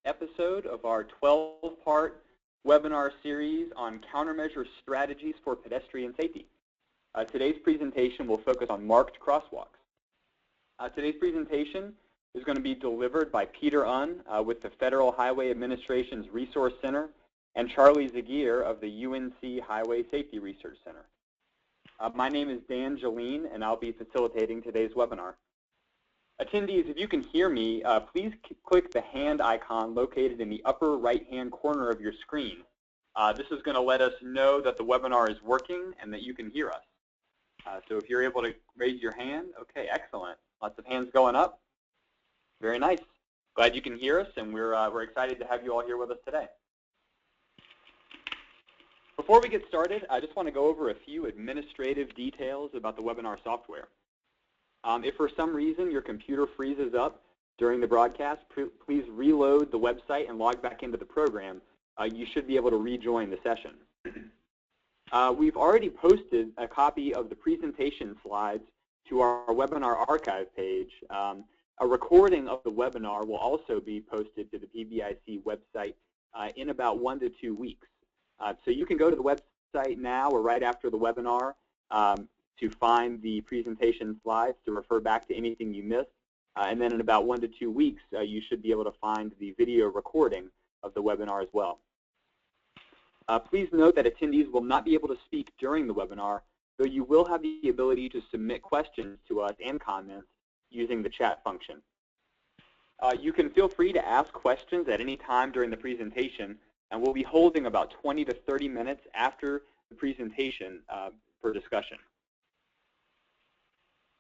episode of our 12-part webinar series on countermeasure strategies for pedestrian safety. Today's presentation will focus on marked crosswalks. Today's presentation is going to be delivered by Peter Unn with the Federal Highway Administration's Resource Center and Charlie Zagier of the UNC Highway Safety Research Center. My name is Dan Jeline, and I'll be facilitating today's webinar. Attendees, if you can hear me, please click the hand icon located in the upper right-hand corner of your screen. This is going to let us know that the webinar is working and that you can hear us. So if you're able to raise your hand, okay, excellent. Lots of hands going up. Very nice. Glad you can hear us, and we're excited to have you all here with us today. Before we get started, I just want to go over a few administrative details about the webinar software. If for some reason your computer freezes up during the broadcast, please reload the website and log back into the program. You should be able to rejoin the session. We've already posted a copy of the presentation slides to our webinar archive page. A recording of the webinar will also be posted to the PBIC website in about 1 to 2 weeks. So you can go to the website now or right after the webinar to find the presentation slides to refer back to anything you missed. And then in about 1 to 2 weeks, you should be able to find the video recording of the webinar as well. Please note that attendees will not be able to speak during the webinar, though you will have the ability to submit questions to us and comments using the chat function. You can feel free to ask questions at any time during the presentation, and we'll be holding about 20 to 30 minutes after the presentation for discussion.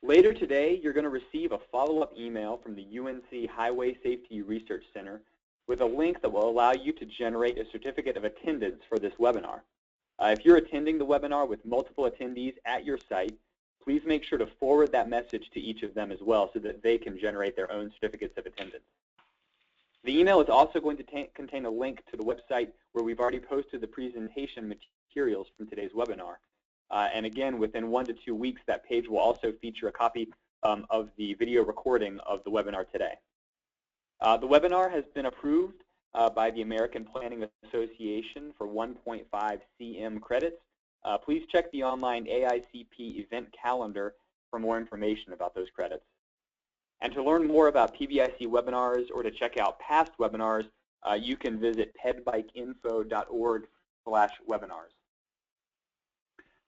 Later today, you're going to receive a follow-up email from the UNC Highway Safety Research Center with a link that will allow you to generate a certificate of attendance for this webinar. If you're attending the webinar with multiple attendees at your site, please make sure to forward that message to each of them as well so that they can generate their own certificates of attendance. The email is also going to contain a link to the website where we've already posted the presentation materials from today's webinar. And again, within 1 to 2 weeks, that page will also feature a copy of the video recording of the webinar today. The webinar has been approved by the American Planning Association for 1.5 CM credits. Please check the online AICP event calendar for more information about those credits. And to learn more about PBIC webinars or to check out past webinars, you can visit pedbikeinfo.org/webinars.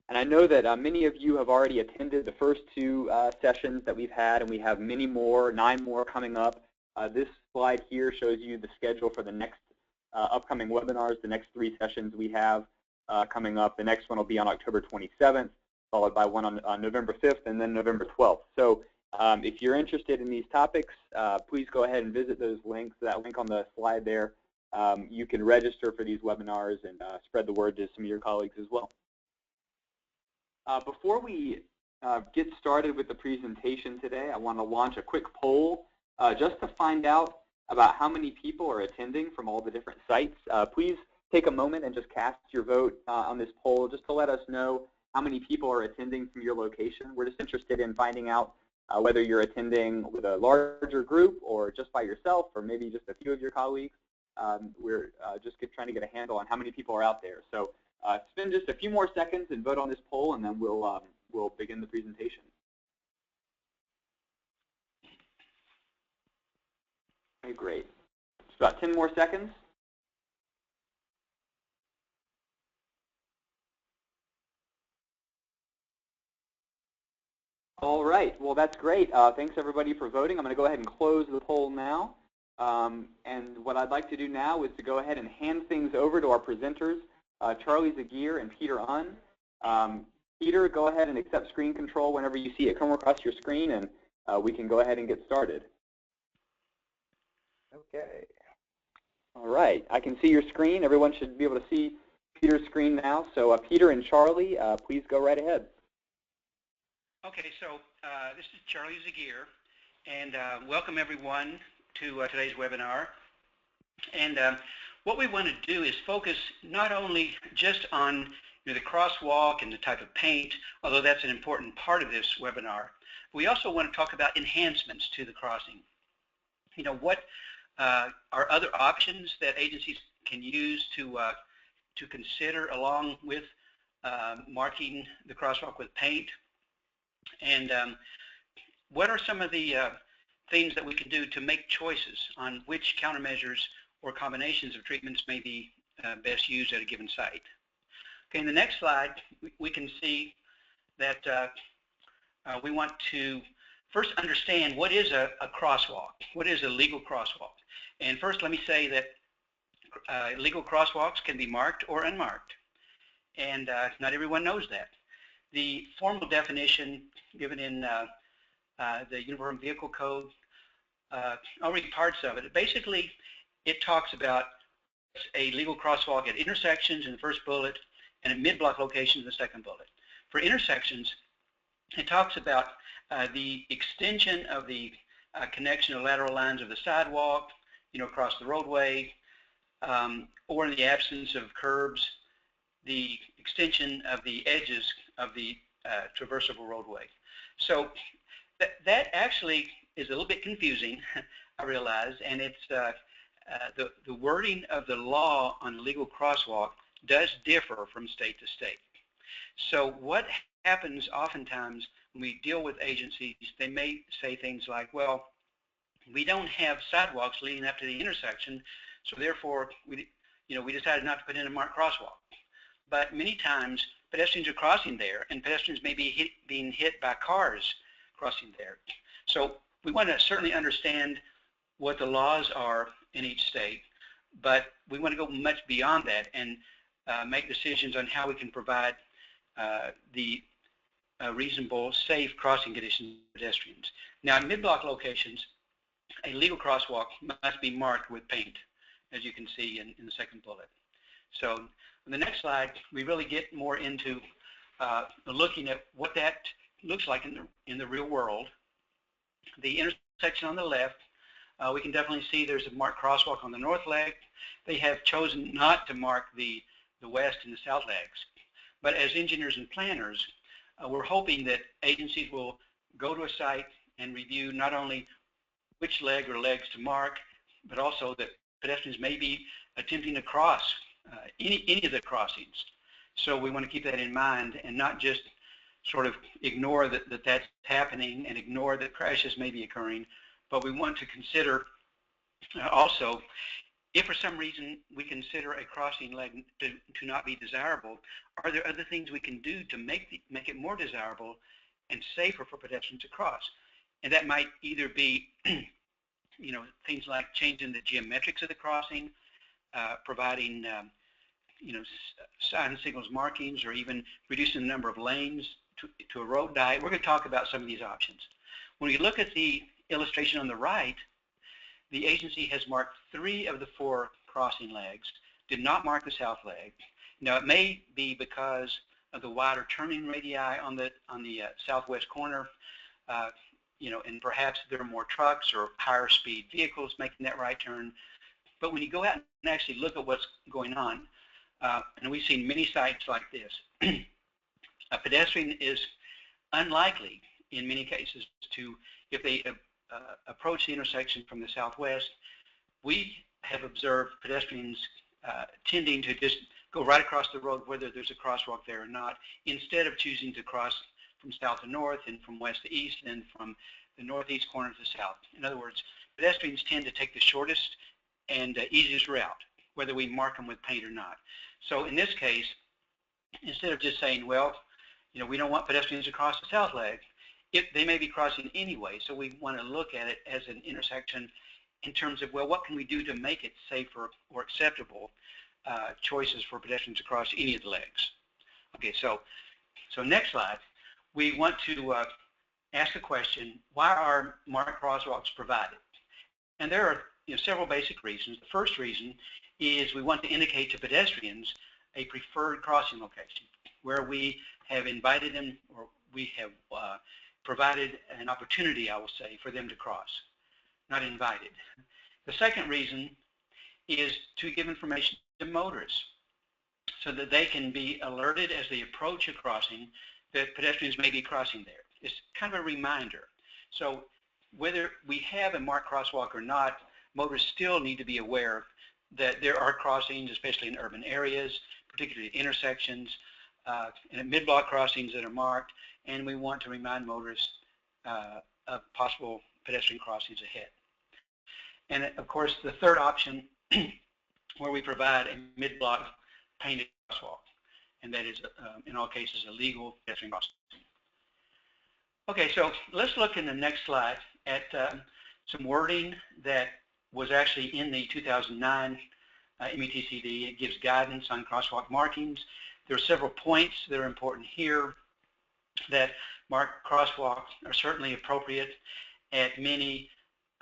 And I know that many of you have already attended the first 2 sessions that we've had, and we have many more, 9 more coming up. This slide here shows you the schedule for the next upcoming webinars, the next 3 sessions we have coming up. The next one will be on October 27th, followed by one on November 5th, and then November 12th. So if you're interested in these topics, please go ahead and visit those links, that link on the slide there. You can register for these webinars and spread the word to some of your colleagues as well. Before we get started with the presentation today, I want to launch a quick poll just to find out about how many people are attending from all the different sites. Please take a moment and just cast your vote on this poll just to let us know how many people are attending from your location. We're just interested in finding out whether you're attending with a larger group or just by yourself or maybe just a few of your colleagues. We're just trying to get a handle on how many people are out there. So spend just a few more seconds and vote on this poll, and then we'll begin the presentation. Okay, great. Just about 10 more seconds. All right. Well, that's great. Thanks, everybody, for voting. I'm going to go ahead and close the poll now. And what I'd like to do now is to go ahead and hand things over to our presenters, Charlie Zagier and Peter Unn. Peter, go ahead and accept screen control whenever you see it come across your screen, and we can go ahead and get started. Okay. All right. I can see your screen. Everyone should be able to see Peter's screen now. So Peter and Charlie, please go right ahead. Okay, so this is Charlie Zagier, and welcome everyone to today's webinar. And what we want to do is focus not only just on the crosswalk and the type of paint, although that's an important part of this webinar. We also want to talk about enhancements to the crossing. What are other options that agencies can use to consider along with marking the crosswalk with paint? And what are some of the things that we can do to make choices on which countermeasures or combinations of treatments may be best used at a given site? Okay, in the next slide, we can see that we want to first understand what is a crosswalk, what is a legal crosswalk. And first, let me say that legal crosswalks can be marked or unmarked, and not everyone knows that. The formal definition given in the Uniform Vehicle Code, I'll read parts of it. Basically, it talks about a legal crosswalk at intersections in the first bullet and at mid-block locations in the second bullet. For intersections, it talks about the extension of the connection of lateral lines of the sidewalk, across the roadway, or in the absence of curbs, the extension of the edges of the traversable roadway. So that actually is a little bit confusing, I realize, and it's the wording of the law on legal crosswalk does differ from state to state. So what happens oftentimes when we deal with agencies, they may say things like, well, we don't have sidewalks leading up to the intersection, so therefore we decided not to put in a marked crosswalk. But many times pedestrians are crossing there, and pedestrians may be being hit by cars crossing there. So we want to certainly understand what the laws are in each state, but we want to go much beyond that and make decisions on how we can provide the reasonable, safe crossing conditions for pedestrians. Now, in mid-block locations, a legal crosswalk must be marked with paint, as you can see in the second bullet. So on the next slide, we really get more into looking at what that looks like in the real world. The intersection on the left, we can definitely see there's a marked crosswalk on the north leg. They have chosen not to mark the west and the south legs. But as engineers and planners, we're hoping that agencies will go to a site and review not only which leg or legs to mark, but also that pedestrians may be attempting to cross any of the crossings. So we want to keep that in mind and not just sort of ignore that that's happening and ignore that crashes may be occurring, but we want to consider also, if for some reason we consider a crossing leg to not be desirable, are there other things we can do to make it more desirable and safer for pedestrians to cross? And that might either be, things like changing the geometrics of the crossing, providing, sign signals markings, or even reducing the number of lanes to a road diet. We're going to talk about some of these options. When you look at the illustration on the right, the agency has marked 3 of the 4 crossing legs, did not mark the south leg. Now, it may be because of the wider turning radii on the southwest corner, and perhaps there are more trucks or higher speed vehicles making that right turn. But when you go out and actually look at what's going on, and we've seen many sites like this, a pedestrian is unlikely in many cases to, if they approach the intersection from the southwest, we have observed pedestrians tending to just go right across the road whether there's a crosswalk there or not, instead of choosing to cross from south to north and from west to east and from the northeast corner to the south. In other words, pedestrians tend to take the shortest and easiest route, whether we mark them with paint or not. So in this case, instead of just saying, well, we don't want pedestrians to cross the south leg, they may be crossing anyway, so we want to look at it as an intersection in terms of, well, what can we do to make it safer or acceptable choices for pedestrians to cross any of the legs? Okay, so next slide, we want to ask a question, why are marked crosswalks provided? And there are several basic reasons. The first reason is we want to indicate to pedestrians a preferred crossing location where we have invited them, or we have provided an opportunity, I will say, for them to cross, not invited. The second reason is to give information to motorists so that they can be alerted as they approach a crossing that pedestrians may be crossing there. It's kind of a reminder. So whether we have a marked crosswalk or not, motorists still need to be aware that there are crossings, especially in urban areas, particularly intersections, and at mid-block crossings that are marked, and we want to remind motorists of possible pedestrian crossings ahead. And of course, the third option where we provide a mid-block painted crosswalk, and that is, in all cases, a legal pedestrian crossing. Okay, so let's look in the next slide at some wording that was actually in the 2009 MUTCD. It gives guidance on crosswalk markings. There are several points that are important here, that marked crosswalks are certainly appropriate at many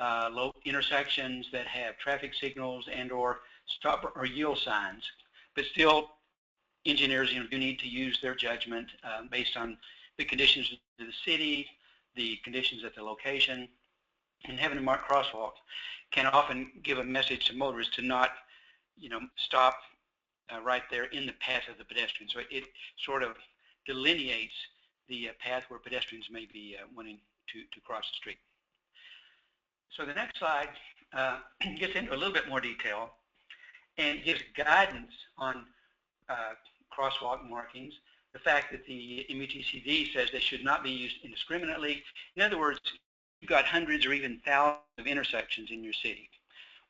low intersections that have traffic signals and or stop or yield signs, but still engineers do need to use their judgment based on the conditions of the city, the conditions at the location, and having a marked crosswalk can often give a message to motorists to not, stop right there in the path of the pedestrian. So it sort of delineates the path where pedestrians may be wanting to cross the street. So the next slide gets into a little bit more detail and gives guidance on crosswalk markings. The fact that the MUTCD says they should not be used indiscriminately. In other words, you've got hundreds or even thousands of intersections in your city.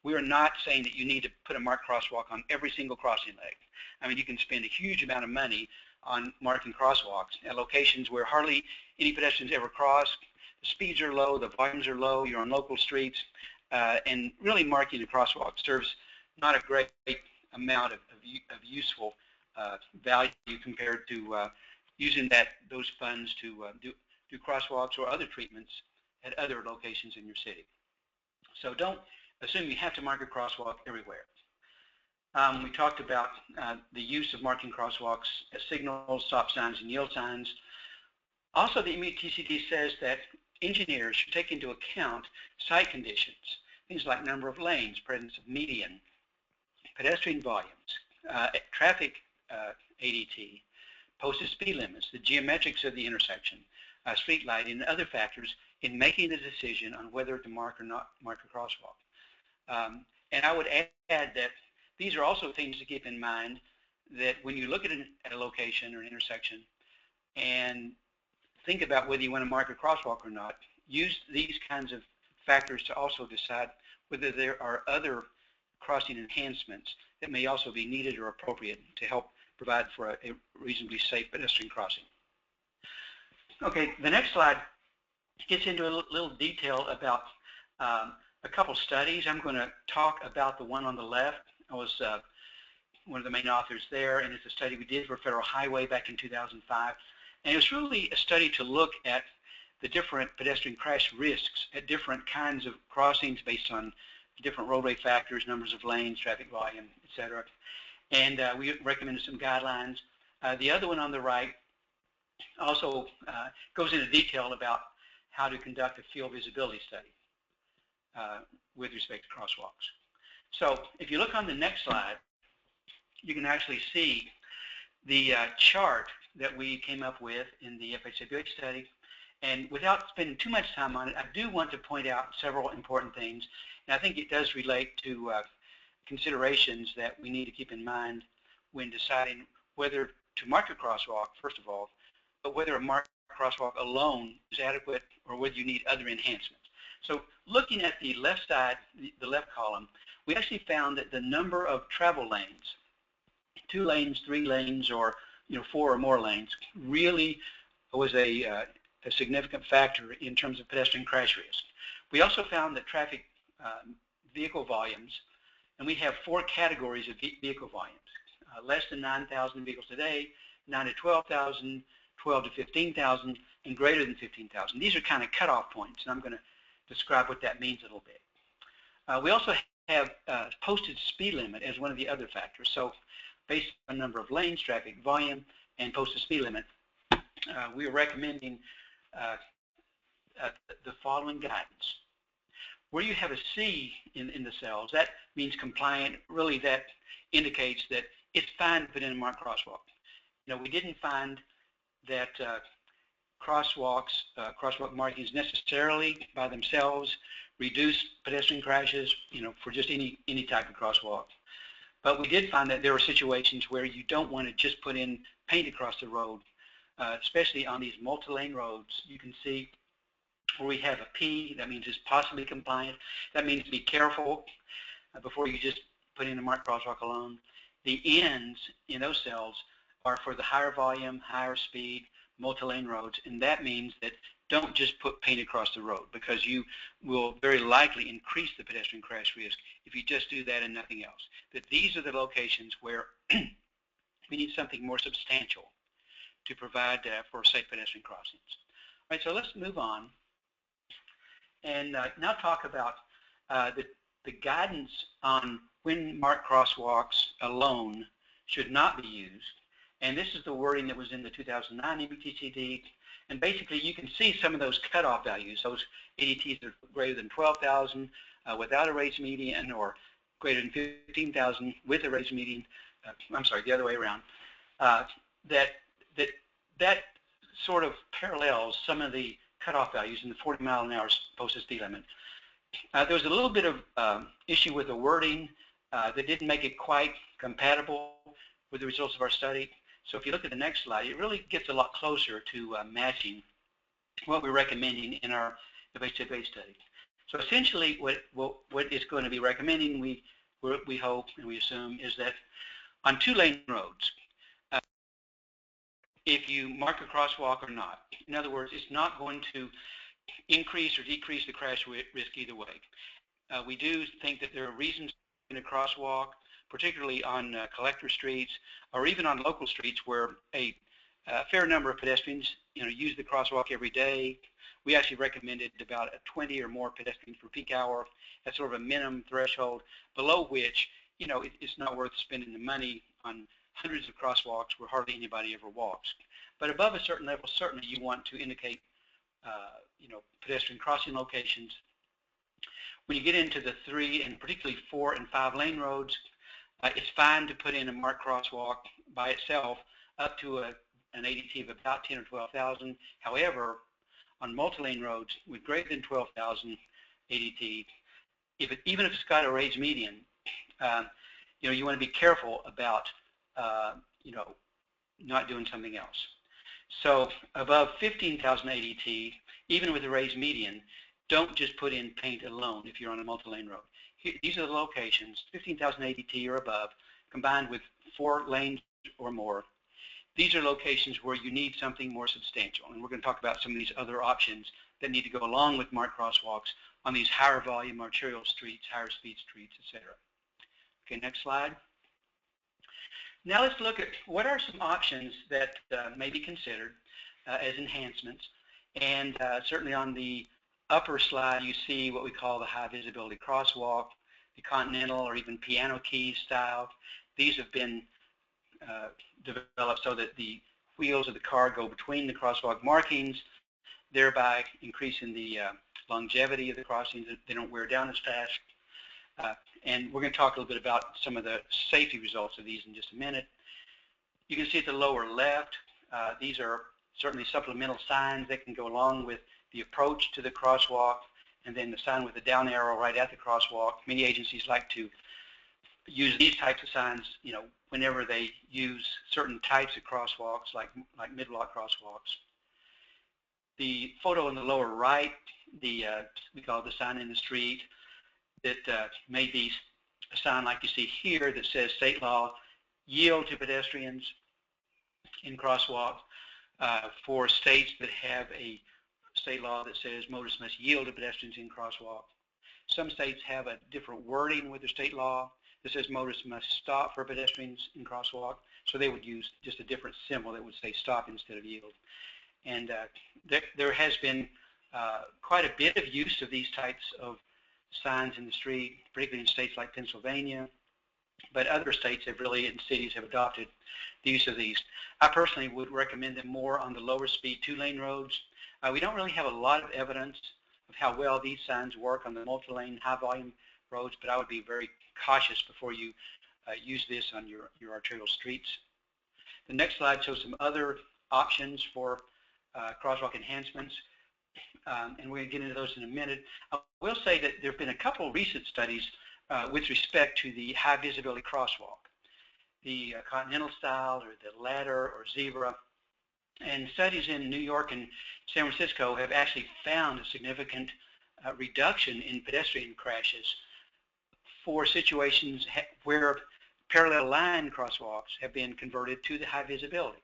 We are not saying that you need to put a marked crosswalk on every single crossing leg. I mean, you can spend a huge amount of money on marking crosswalks at locations where hardly any pedestrians ever cross. The speeds are low, the volumes are low, you're on local streets, and really marking a crosswalk serves not a great amount of useful value compared to using those funds to do crosswalks or other treatments at other locations in your city. So don't assume you have to mark a crosswalk everywhere. We talked about the use of marking crosswalks as signals, stop signs, and yield signs. Also, the MUTCD says that engineers should take into account site conditions, things like number of lanes, presence of median, pedestrian volumes, traffic ADT, posted speed limits, the geometrics of the intersection, street lighting, and other factors in making the decision on whether to mark or not mark a crosswalk. And I would add that these are also things to keep in mind, that when you look at a location or an intersection and think about whether you want to mark a crosswalk or not, use these kinds of factors to also decide whether there are other crossing enhancements that may also be needed or appropriate to help provide for a reasonably safe pedestrian crossing. Okay, the next slide gets into a little detail about a couple studies. I'm going to talk about the one on the left. I was one of the main authors there, and it's a study we did for Federal Highway back in 2005. And it was really a study to look at the different pedestrian crash risks at different kinds of crossings based on different roadway factors, numbers of lanes, traffic volume, etc. And we recommended some guidelines. The other one on the right also goes into detail about how to conduct a field visibility study with respect to crosswalks. So if you look on the next slide, you can actually see the chart that we came up with in the FHWH study. And without spending too much time on it, I do want to point out several important things. And I think it does relate to considerations that we need to keep in mind when deciding whether to mark a crosswalk, first of all, but whether a marked crosswalk alone is adequate or whether you need other enhancements. So looking at the left side, the left column, we actually found that the number of travel lanes, 2 lanes, 3 lanes, or 4 or more lanes, really was a significant factor in terms of pedestrian crash risk. We also found that traffic vehicle volumes, and we have 4 categories of vehicle volumes: less than 9,000 vehicles a day, 9 to 12,000, 12 to 15,000, and greater than 15,000. These are kind of cutoff points, and I'm going to describe what that means a little bit. We also have posted speed limit as one of the other factors. So based on number of lanes, traffic volume, and posted speed limit, we are recommending the following guidance. Where you have a C in the cells, that means compliant. Really, that indicates that it's fine to put in a marked crosswalk. We didn't find that crosswalk markings necessarily by themselves reduce pedestrian crashes, for just any type of crosswalk. But we did find that there are situations where you don't want to just put in paint across the road, especially on these multi-lane roads. You can see where we have a P, that means it's possibly compliant. That means be careful before you just put in a marked crosswalk alone. The N's in those cells are for the higher volume, higher speed, multi-lane roads, and that means that don't just put paint across the road, because you will very likely increase the pedestrian crash risk if you just do that and nothing else. That these are the locations where we need something more substantial to provide for safe pedestrian crossings. All right, so let's move on and now talk about the guidance on when marked crosswalks alone should not be used. And this is the wording that was in the 2009 MBTCD. And basically, you can see some of those cutoff values, those ADTs that are greater than 12,000 without a raised median, or greater than 15,000 with a raised median. I'm sorry, the other way around. That sort of parallels some of the cutoff values in the 40 mile an hour posted speed limit. There was a little bit of issue with the wording that didn't make it quite compatible with the results of our study. So if you look at the next slide, it really gets a lot closer to matching what we're recommending in our FHFA study. So essentially, what it's going to be recommending, we hope and we assume, is that on two-lane roads, if you mark a crosswalk or not, in other words, it's not going to increase or decrease the crash risk either way. We do think that there are reasons in a crosswalk, particularly on collector streets or even on local streets where a fair number of pedestrians use the crosswalk every day. We actually recommended about 20 or more pedestrians per peak hour. That's sort of a minimum threshold, below which it's not worth spending the money on hundreds of crosswalks where hardly anybody ever walks. But above a certain level, certainly you want to indicate pedestrian crossing locations. When you get into the 3 and particularly 4 and 5 lane roads, it's fine to put in a marked crosswalk by itself up to an ADT of about 10 or 12,000. However, on multi-lane roads with greater than 12,000 ADT, even if it's got a raised median, you want to be careful about not doing something else. So above 15,000 ADT, even with a raised median, don't just put in paint alone if you're on a multi-lane road. These are the locations, 15,000 ADT or above, combined with 4 lanes or more. These are locations where you need something more substantial. And we're going to talk about some of these other options that need to go along with marked crosswalks on these higher volume arterial streets, higher speed streets, etc. Okay, next slide. Now let's look at what are some options that may be considered as enhancements. And certainly on the upper slide, you see what we call the high visibility crosswalk, the continental or even piano key style. These have been developed so that the wheels of the car go between the crosswalk markings, thereby increasing the longevity of the crossings. They don't wear down as fast. And we're going to talk a little bit about some of the safety results of these in just a minute. You can see at the lower left, these are certainly supplemental signs that can go along with the approach to the crosswalk, and then the sign with the down arrow right at the crosswalk. Many agencies like to use these types of signs, whenever they use certain types of crosswalks, like mid-block crosswalks. The photo in the lower right, we call it the sign in the street, that may be a sign like you see here that says state law, yield to pedestrians in crosswalk. For states that have a state law that says motorists must yield to pedestrians in crosswalk. Some states have a different wording with their state law that says motorists must stop for pedestrians in crosswalk. So they would use just a different symbol that would say stop instead of yield. And there has been quite a bit of use of these types of signs in the street, particularly in states like Pennsylvania, but other states have really, and cities have adopted the use of these. I personally would recommend them more on the lower speed 2-lane roads. We don't really have a lot of evidence of how well these signs work on the multi-lane high volume roads, but I would be very cautious before you use this on your arterial streets. The next slide shows some other options for crosswalk enhancements. and we're going to get into those in a minute. I will say that there have been a couple of recent studies with respect to the high visibility crosswalk, the continental style or the ladder or zebra. And studies in New York and San Francisco have actually found a significant reduction in pedestrian crashes for situations where parallel line crosswalks have been converted to the high visibility.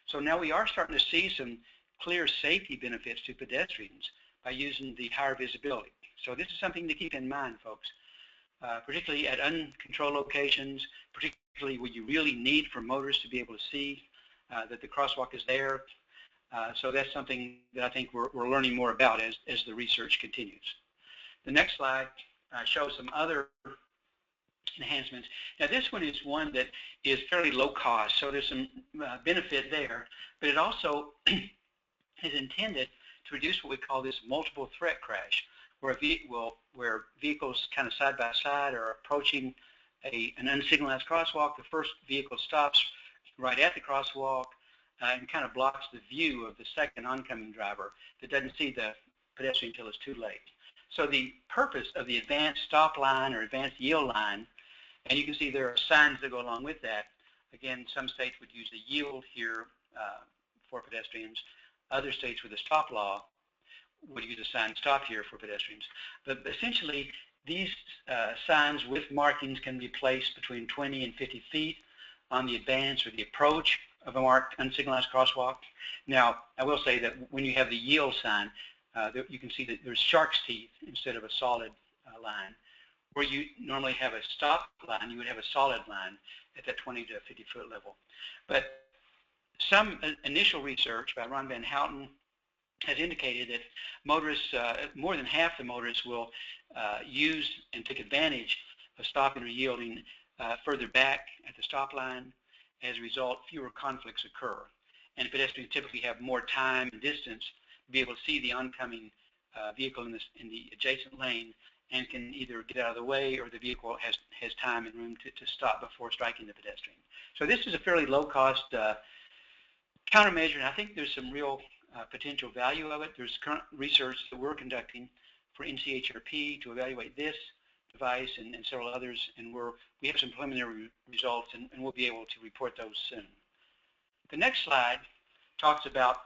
So now we are starting to see some clear safety benefits to pedestrians by using the higher visibility. So this is something to keep in mind, folks, particularly at uncontrolled locations, particularly where you really need for motorists to be able to see that the crosswalk is there. So that's something that I think we're learning more about as the research continues. The next slide shows some other enhancements. Now this one is one that is fairly low cost, so there's some benefit there, but it also is intended to reduce what we call this multiple threat crash, where vehicles kind of side by side are approaching an unsignalized crosswalk. The first vehicle stops right at the crosswalk and kind of blocks the view of the second oncoming driver that doesn't see the pedestrian until it's too late. So the purpose of the advanced stop line or advanced yield line, and you can see there are signs that go along with that. Again, some states would use the yield here for pedestrians. Other states with a stop law would use a sign stop here for pedestrians. But essentially, these signs with markings can be placed between 20 and 50 feet on the advance or the approach of a marked unsignalized crosswalk. Now, I will say that when you have the yield sign, you can see that there's shark's teeth instead of a solid line. Where you normally have a stop line, you would have a solid line at that 20 to 50 foot level. But some initial research by Ron Van Houten has indicated that motorists, more than half the motorists will use and take advantage of stopping or yielding further back at the stop line. As a result, fewer conflicts occur. And pedestrians typically have more time and distance to be able to see the oncoming vehicle in the adjacent lane and can either get out of the way or the vehicle has time and room to stop before striking the pedestrian. So this is a fairly low-cost countermeasure, and I think there's some real potential value of it. There's current research that we're conducting for NCHRP to evaluate this device and several others, and we have some preliminary results, and we'll be able to report those soon. The next slide talks about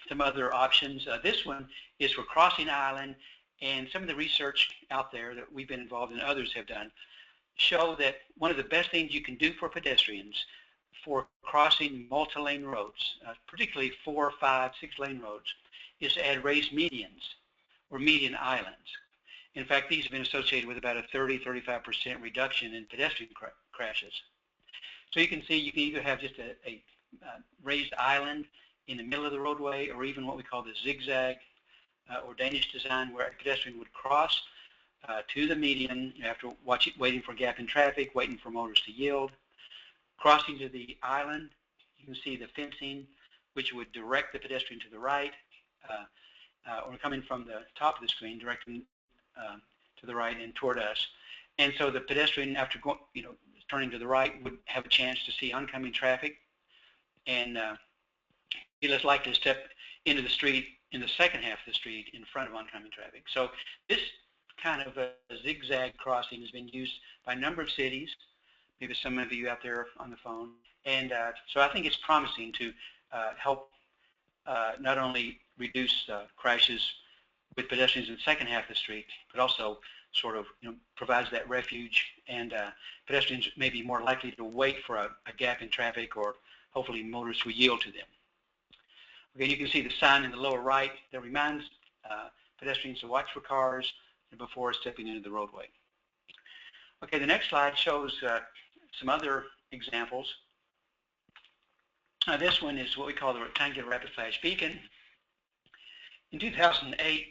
some other options. This one is for crossing island, and some of the research out there that we've been involved in, others have done, show that one of the best things you can do for pedestrians for crossing multi-lane roads, particularly 4, 5, 6-lane roads, is to add raised medians or median islands. In fact, these have been associated with about a 30-35% reduction in pedestrian crashes. So you can see you can either have just a raised island in the middle of the roadway, or even what we call the zigzag or Danish design, where a pedestrian would cross to the median after waiting for a gap in traffic, waiting for motors to yield. Crossing to the island, you can see the fencing, which would direct the pedestrian to the right, or coming from the top of the screen, directing to the right and toward us. And so the pedestrian, after turning to the right, would have a chance to see oncoming traffic and be less likely to step into the street in the second half of the street in front of oncoming traffic. So this kind of a zigzag crossing has been used by a number of cities, maybe some of you out there on the phone. And so I think it's promising to help not only reduce crashes with pedestrians in the second half of the street, but also sort of provides that refuge, and pedestrians may be more likely to wait for a gap in traffic, or hopefully motorists will yield to them. Okay, you can see the sign in the lower right that reminds pedestrians to watch for cars before stepping into the roadway. Okay, the next slide shows some other examples. This one is what we call the rectangular rapid flash beacon. In 2008,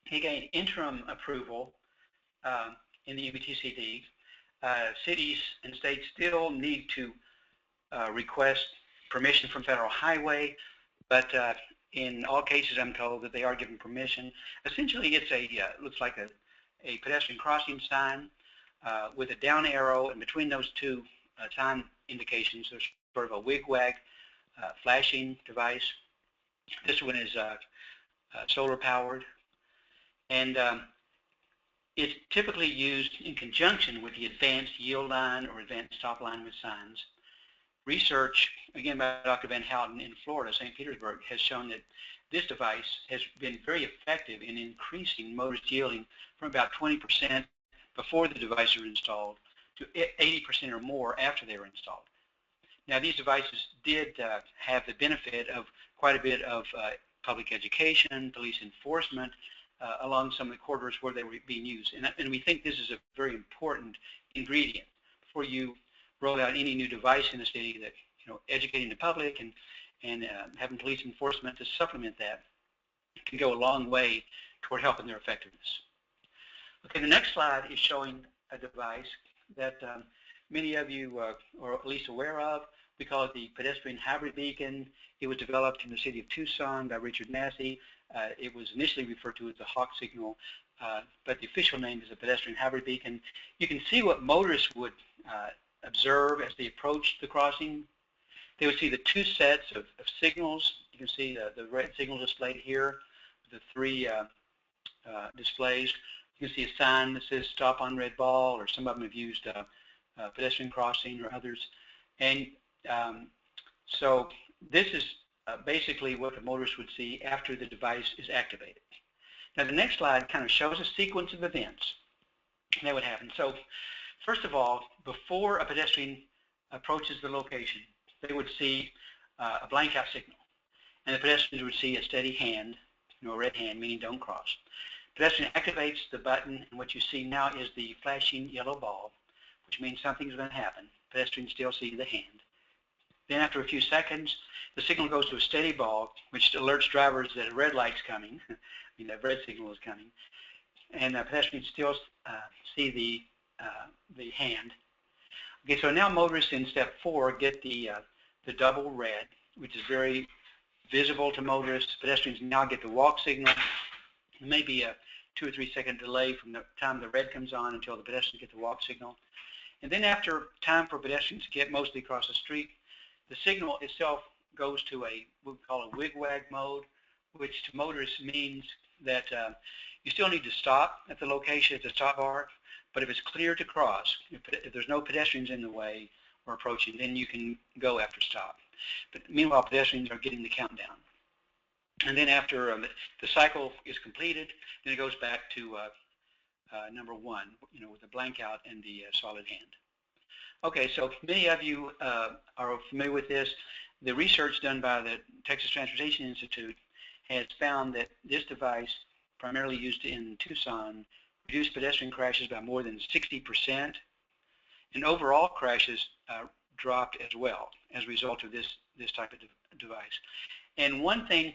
he gained interim approval in the EBTCD. Cities and states still need to request permission from Federal Highway, but in all cases I'm told that they are given permission. Essentially it's looks like a pedestrian crossing sign with a down arrow, and between those two time indications there's sort of a wig-wag flashing device. This one is solar powered, and it's typically used in conjunction with the advanced yield line or advanced stop line with signs. Research, again by Dr. Van Houten in Florida, St. Petersburg, has shown that this device has been very effective in increasing motorist yielding from about 20% before the devices are installed to 80% or more after they were installed. Now, these devices did have the benefit of quite a bit of public education, police enforcement, along some of the corridors where they were being used. And we think this is a very important ingredient before you roll out any new device in the city, that, educating the public and having police enforcement to supplement that can go a long way toward helping their effectiveness. Okay, the next slide is showing a device that many of you are at least aware of. We call it the Pedestrian Hybrid Beacon. It was developed in the city of Tucson by Richard Massey. It was initially referred to as the Hawk signal, but the official name is the Pedestrian Hybrid Beacon. You can see what motorists would observe as they approach the crossing. They would see the two sets of signals. You can see the red signal displayed here, the three displays. You can see a sign that says stop on red ball, or some of them have used pedestrian crossing or others. And so this is basically what the motorist would see after the device is activated. Now the next slide kind of shows a sequence of events that would happen. So first of all, before a pedestrian approaches the location, they would see a blank out signal, and the pedestrians would see a steady hand, a red hand, meaning don't cross. Pedestrian activates the button, and what you see now is the flashing yellow ball, which means something's going to happen. Pedestrians still see the hand. Then after a few seconds, the signal goes to a steady ball, which alerts drivers that a red light's coming. I mean, that red signal is coming. And pedestrians still see the hand. Okay, so now motorists in step 4 get the double red, which is very visible to motorists. Pedestrians now get the walk signal. There may be a 2 or 3 second delay from the time the red comes on until the pedestrians get the walk signal. And then after time for pedestrians to get mostly across the street, the signal itself goes to what we call a wig-wag mode, which to motorists means that you still need to stop at the location, at the stop bar, but if it's clear to cross, if there's no pedestrians in the way or approaching, then you can go after stop. But meanwhile, pedestrians are getting the countdown. And then after the cycle is completed, then it goes back to number 1, with the blank out and the solid hand. Okay, so many of you are familiar with this. The research done by the Texas Transportation Institute has found that this device, primarily used in Tucson, reduced pedestrian crashes by more than 60%, and overall crashes dropped as well as a result of this type of device. And one thing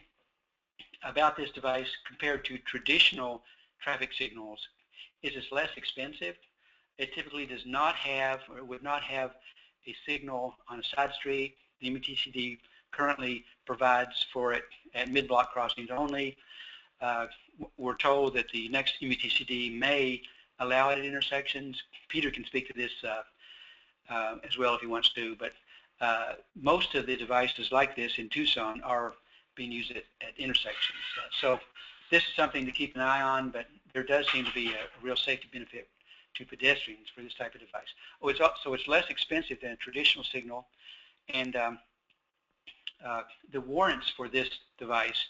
about this device compared to traditional traffic signals is it's less expensive. It typically does not have, or would not have, a signal on a side street. The MTCD currently provides for it at mid-block crossings only. We're told that the next MTCD may allow it at intersections. Peter can speak to this as well if he wants to, but most of the devices like this in Tucson are being used at intersections. So this is something to keep an eye on, but there does seem to be a real safety benefit to pedestrians for this type of device. So it's less expensive than a traditional signal, and the warrants for this device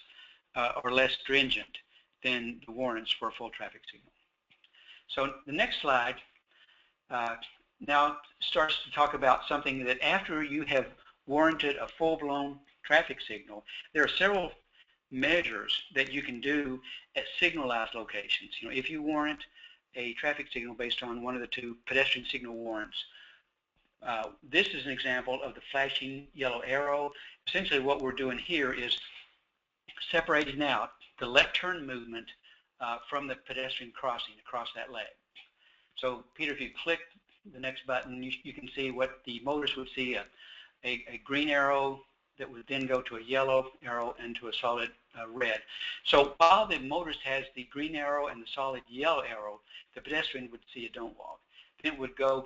are less stringent than the warrants for a full traffic signal. So the next slide now starts to talk about something that after you have warranted a full-blown traffic signal, there are several measures that you can do at signalized locations. If you warrant a traffic signal based on one of the 2 pedestrian signal warrants, this is an example of the flashing yellow arrow. Essentially what we're doing here is separating out the left turn movement from the pedestrian crossing across that leg. So Peter, if you click the next button, you can see what the motorist would see, a green arrow that would then go to a yellow arrow and to a solid red. So while the motorist has the green arrow and the solid yellow arrow, the pedestrian would see a don't walk. Then it would go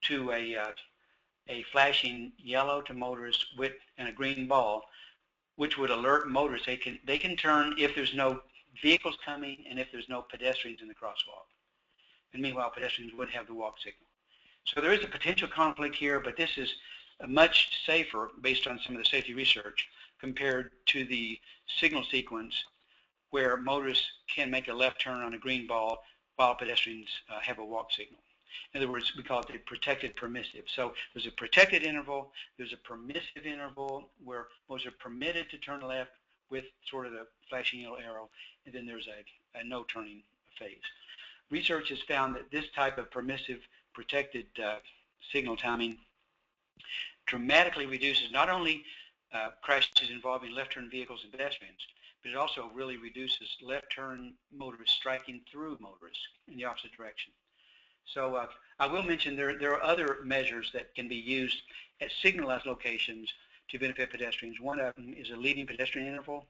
to a flashing yellow to motorist and a green ball, which would alert motorists. They can turn if there's no vehicles coming and if there's no pedestrians in the crosswalk. And meanwhile, pedestrians would have the walk signal. So there is a potential conflict here, but this is much safer based on some of the safety research compared to the signal sequence where motorists can make a left turn on a green ball while pedestrians have a walk signal. In other words, we call it the protected permissive. So there's a protected interval, there's a permissive interval where motorists are permitted to turn left with sort of the flashing yellow arrow, and then there's a no turning phase. Research has found that this type of permissive protected signal timing dramatically reduces not only crashes involving left turn vehicles and pedestrians, but it also really reduces left turn motorists striking through motorists in the opposite direction. So I will mention there are other measures that can be used at signalized locations to benefit pedestrians. One of them is a leading pedestrian interval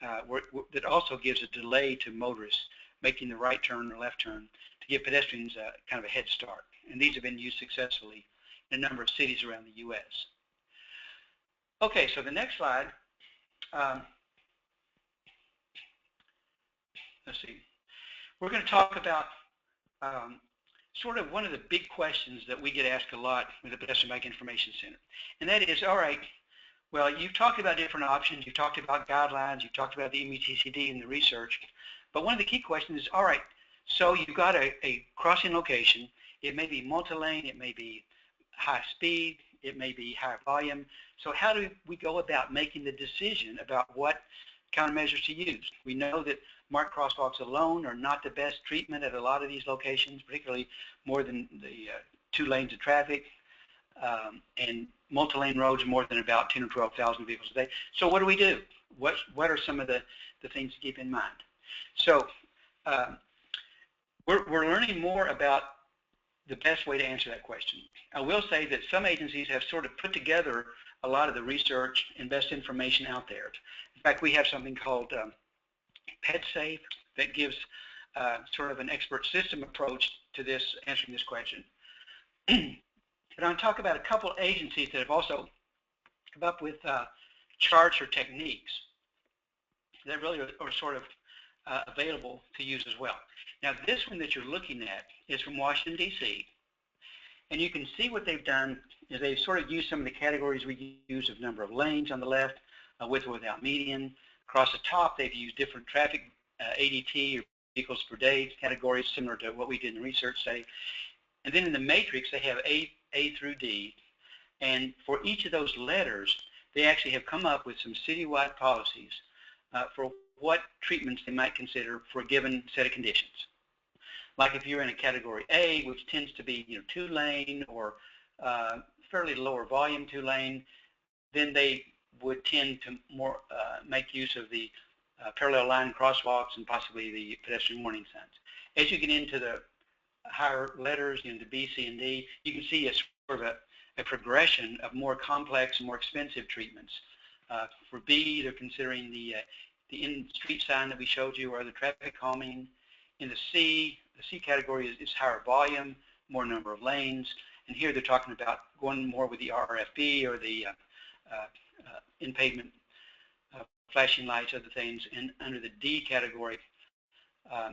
that also gives a delay to motorists making the right turn or left turn to give pedestrians kind of a head start. And these have been used successfully in a number of cities around the U.S. Okay, so the next slide, let's see. We're going to talk about sort of one of the big questions that we get asked a lot with the Pedestrian Bike Information Center. And that is, all right, well, you've talked about different options, you've talked about guidelines, you've talked about the MUTCD and the research, but one of the key questions is, all right, so you've got a crossing location, it may be multi-lane, it may be high speed, it may be high volume, so how do we go about making the decision about what countermeasures to use? We know that marked crosswalks alone are not the best treatment at a lot of these locations, particularly more than the 2 lanes of traffic, and multi-lane roads more than about 10 or 12,000 vehicles a day. So what do we do? What are some of the things to keep in mind? So we're learning more about the best way to answer that question. I will say that some agencies have sort of put together a lot of the research and best information out there. In fact, we have something called PedSafe that gives sort of an expert system approach to this, answering this question. But I'm going to talk about a couple of agencies that have also come up with charts or techniques that really are sort of available to use as well. Now, this one that you're looking at is from Washington, D.C., and you can see what they've done is they've sort of used some of the categories we use of number of lanes on the left, with or without median. Across the top, they've used different traffic ADT or vehicles per day categories, similar to what we did in the research study. And then in the matrix, they have A through D. And for each of those letters, they actually have come up with some citywide policies for what treatments they might consider for a given set of conditions. Like if you're in a category A, which tends to be 2-lane or fairly lower volume 2-lane, then they would tend to more make use of the parallel line crosswalks and possibly the pedestrian warning signs. As you get into the higher letters, the B, C, and D, you can see a sort of a progression of more complex and more expensive treatments. For B, they're considering the in-street sign that we showed you, or the traffic calming. In the C category is higher volume, more number of lanes, and here they're talking about going more with the RFB or the in-pavement flashing lights, other things. And under the D category,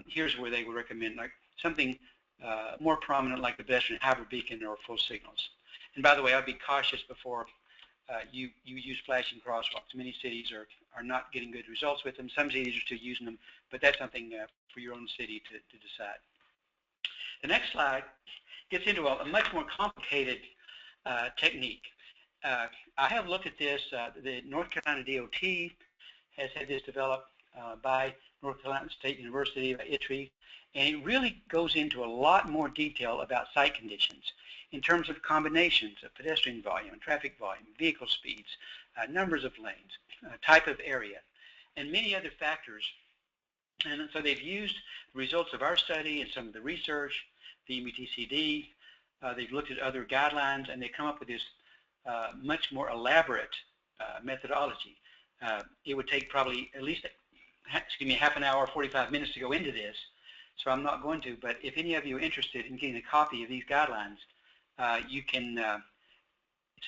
here's where they would recommend like something more prominent like the pedestrian hybrid beacon or full signals. And by the way, I'd be cautious before you use flashing crosswalks. Many cities are not getting good results with them. Some cities are still using them, but that's something for your own city to decide. The next slide gets into a much more complicated technique. I have looked at this. The North Carolina DOT has had this developed by North Carolina State University, by ITRI, and it really goes into a lot more detail about site conditions in terms of combinations of pedestrian volume, traffic volume, vehicle speeds, numbers of lanes, type of area, and many other factors. And so they've used the results of our study and some of the research, the MUTCD. They've looked at other guidelines, and they come up with this much more elaborate methodology. It would take probably at least half an hour, 45 minutes to go into this, so I'm not going to. But if any of you are interested in getting a copy of these guidelines, you can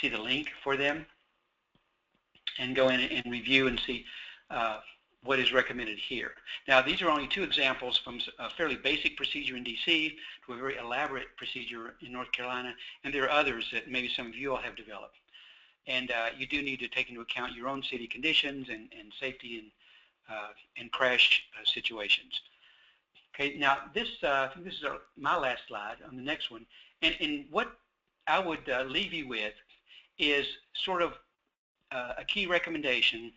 see the link for them and go in and review and see what is recommended here. Now, these are only 2 examples from a fairly basic procedure in DC to a very elaborate procedure in North Carolina, and there are others that maybe some of you all have developed. And you do need to take into account your own city conditions and safety and crash situations. Okay, now this, I think this is my last slide on the next one. And what I would leave you with is sort of a key recommendation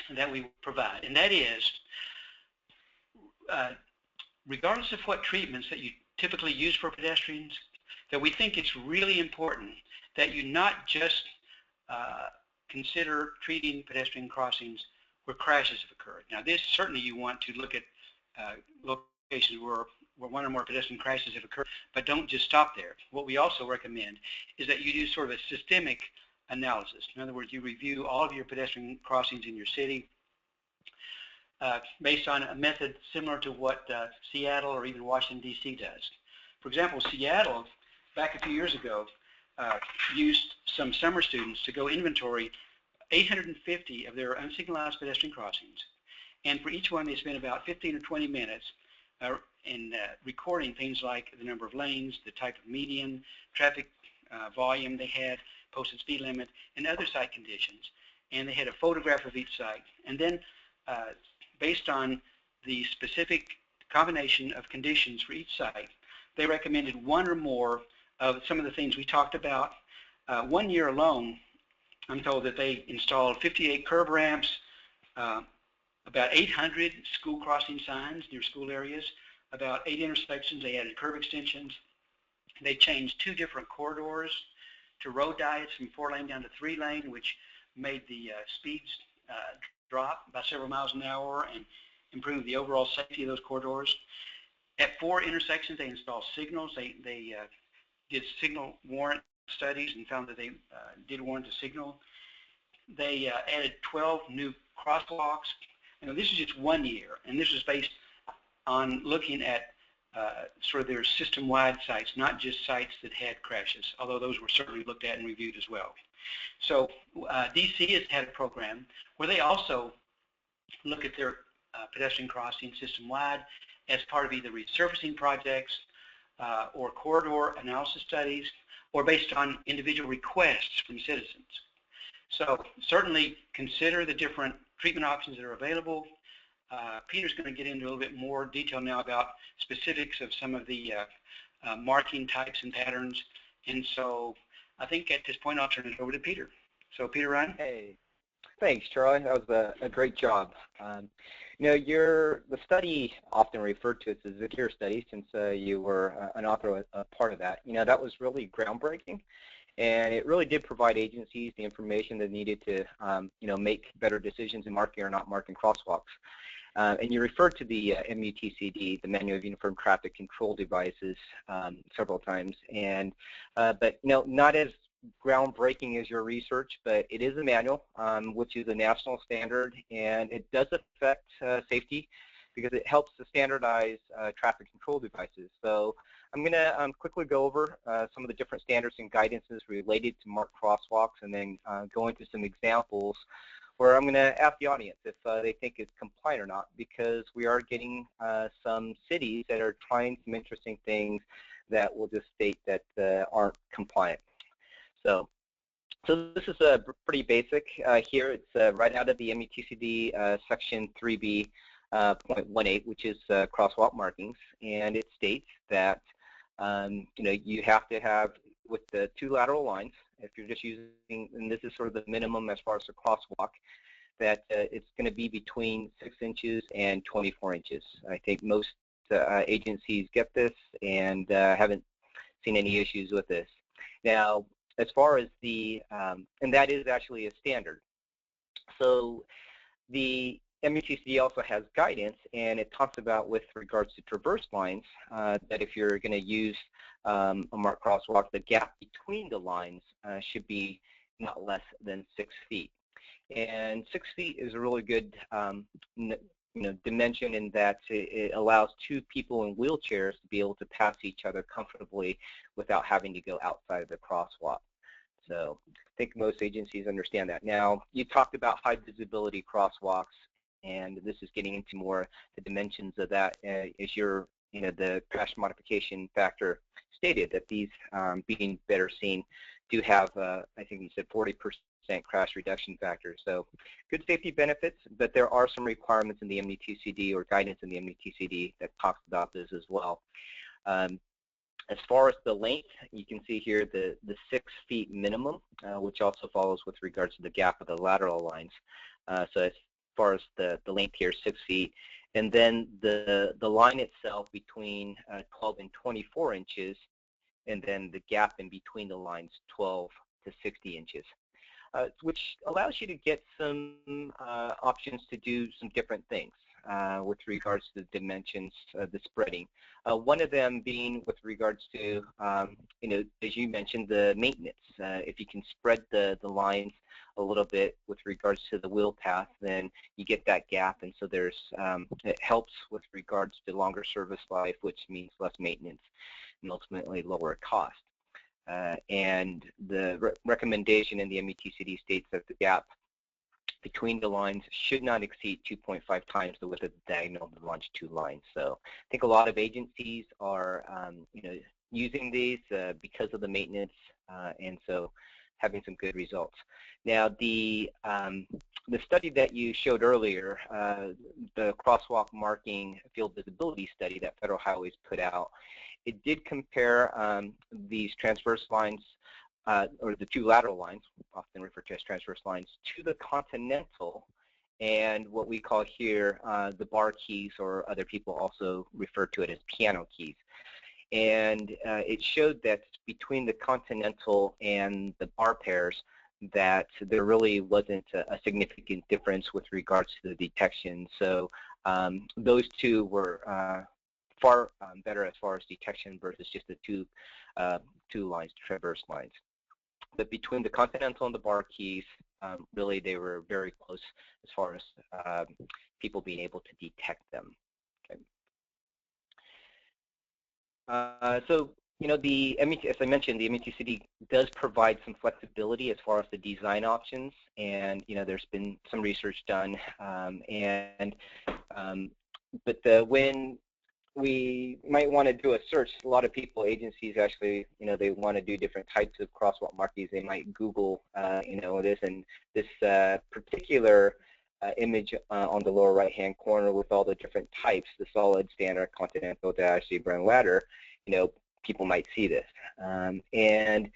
that we provide, and that is, regardless of what treatments that you typically use for pedestrians, that we think it's really important that you not just consider treating pedestrian crossings where crashes have occurred. Now, this certainly you want to look at locations where 1 or more pedestrian crashes have occurred, but don't just stop there. What we also recommend is that you do sort of a systemic analysis. In other words, you review all of your pedestrian crossings in your city based on a method similar to what Seattle or even Washington, D.C. does. For example, Seattle, back a few years ago, used some summer students to go inventory 850 of their unsignalized pedestrian crossings. And for each one, they spent about 15 or 20 minutes in recording things like the number of lanes, the type of median, traffic volume they had, posted speed limit, and other site conditions. And they had a photograph of each site. And then, based on the specific combination of conditions for each site, they recommended 1 or more of some of the things we talked about. 1 year alone, I'm told that they installed 58 curb ramps, about 800 school crossing signs near school areas, about 8 intersections. They added curb extensions. They changed 2 different corridors to road diets from 4-lane down to 3-lane, which made the speeds drop by several miles an hour and improved the overall safety of those corridors. At 4 intersections, they installed signals. They did signal warrant studies and found that they did warrant a signal. They added 12 new crosswalks. And this is just 1 year, and this was based on looking at sort of their system-wide sites, not just sites that had crashes, although those were certainly looked at and reviewed as well. So DC has had a program where they also look at their pedestrian crossing system-wide as part of either resurfacing projects or corridor analysis studies, or based on individual requests from citizens. So certainly consider the different treatment options that are available. Peter's going to get into a little bit more detail now about specifics of some of the marking types and patterns. And so I think at this point I'll turn it over to Peter. So Peter Ryan. Hey, thanks, Charlie. That was a great job. You know, the study often referred to as the Zagier study, since you were an author, a part of that. You know, that was really groundbreaking. And it really did provide agencies the information they needed to, you know, make better decisions in marking or not marking crosswalks. And you referred to the MUTCD, the Manual of Uniform Traffic Control Devices, several times. And but you know, not as groundbreaking as your research, but it is a manual, which is a national standard, and it does affect safety because it helps to standardize traffic control devices. So I'm going to quickly go over some of the different standards and guidances related to marked crosswalks, and then go into some examples where I'm going to ask the audience if they think it's compliant or not, because we are getting some cities that are trying some interesting things that will just state that aren't compliant. So this is pretty basic here. It's right out of the MUTCD section 3B.18, which is crosswalk markings, and it states that you know, you have to have with the 2 lateral lines, if you're just using, and this is sort of the minimum as far as the crosswalk, that it's going to be between 6 inches and 24 inches. I think most agencies get this and haven't seen any issues with this. Now, as far as the, and that is actually a standard. So the MUTCD also has guidance, and it talks about, with regards to traverse lines, that if you're going to use a marked crosswalk, the gap between the lines should be not less than 6 feet. And 6 feet is a really good dimension, in that it allows 2 people in wheelchairs to be able to pass each other comfortably without having to go outside of the crosswalk. So I think most agencies understand that. Now, you talked about high visibility crosswalks, and this is getting into more the dimensions of that as your, the crash modification factor stated that these being better seen do have, I think you said 40% crash reduction factor. So good safety benefits, but there are some requirements in the MDTCD or guidance in the MDTCD that talks about this as well. As far as the length, you can see here the 6 feet minimum, which also follows with regards to the gap of the lateral lines. So as far as the length here, 6 feet. And then the line itself between 12 and 24 inches, and then the gap in between the lines, 12 to 60 inches. Which allows you to get some options to do some different things with regards to the dimensions of the spreading. One of them being with regards to, as you mentioned, the maintenance. If you can spread the lines a little bit with regards to the wheel path, then you get that gap, and so there's it helps with regards to longer service life, which means less maintenance and ultimately lower cost. And the recommendation in the MDTCD states that the gap between the lines should not exceed 2.5 times the width of the diagonal of the longitude line. So I think a lot of agencies are, using these because of the maintenance, and so having some good results. Now, the study that you showed earlier, the crosswalk marking field visibility study that Federal Highways put out, it did compare these transverse lines, or the 2 lateral lines, often referred to as transverse lines, to the continental and what we call here the bar keys, or other people also refer to it as piano keys. And it showed that between the continental and the bar pairs that there really wasn't a significant difference with regards to the detection. So those 2 were far better as far as detection versus just the two lines, transverse lines. But between the continental and the bar keys, really they were very close as far as people being able to detect them. Okay. So, as I mentioned, the MDTCD does provide some flexibility as far as the design options, and there's been some research done, but when we might want to do a search, a lot of people, agencies actually, they want to do different types of crosswalk markings. They might Google, this, and this particular image on the lower right-hand corner with all the different types, the solid, standard, continental, dash, zebra, and ladder, people might see this. And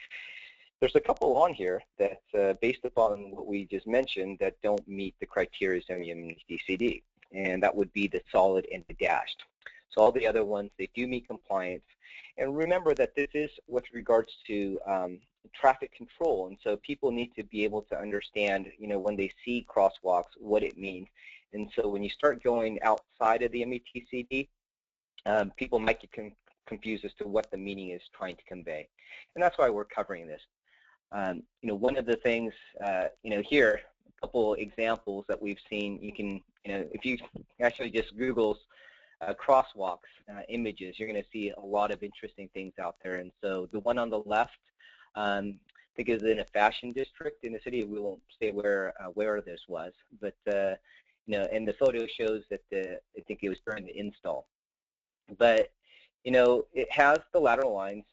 there's a couple on here that, based upon what we just mentioned, that don't meet the criteria of the MDTCD, and that would be the solid and the dashed. So all the other ones, they do meet compliance. And remember that this is with regards to traffic control, and so people need to be able to understand, when they see crosswalks, what it means. And so when you start going outside of the MDTCD, people might get confused as to what the meaning is trying to convey. And that's why we're covering this. One of the things, here, a couple examples that we've seen, you can, if you actually just Google crosswalks images, you're going to see a lot of interesting things out there. And so the one on the left, I think is in a fashion district in the city. We won't say where this was, but and the photo shows that I think it was during the install. But it has the lateral lines,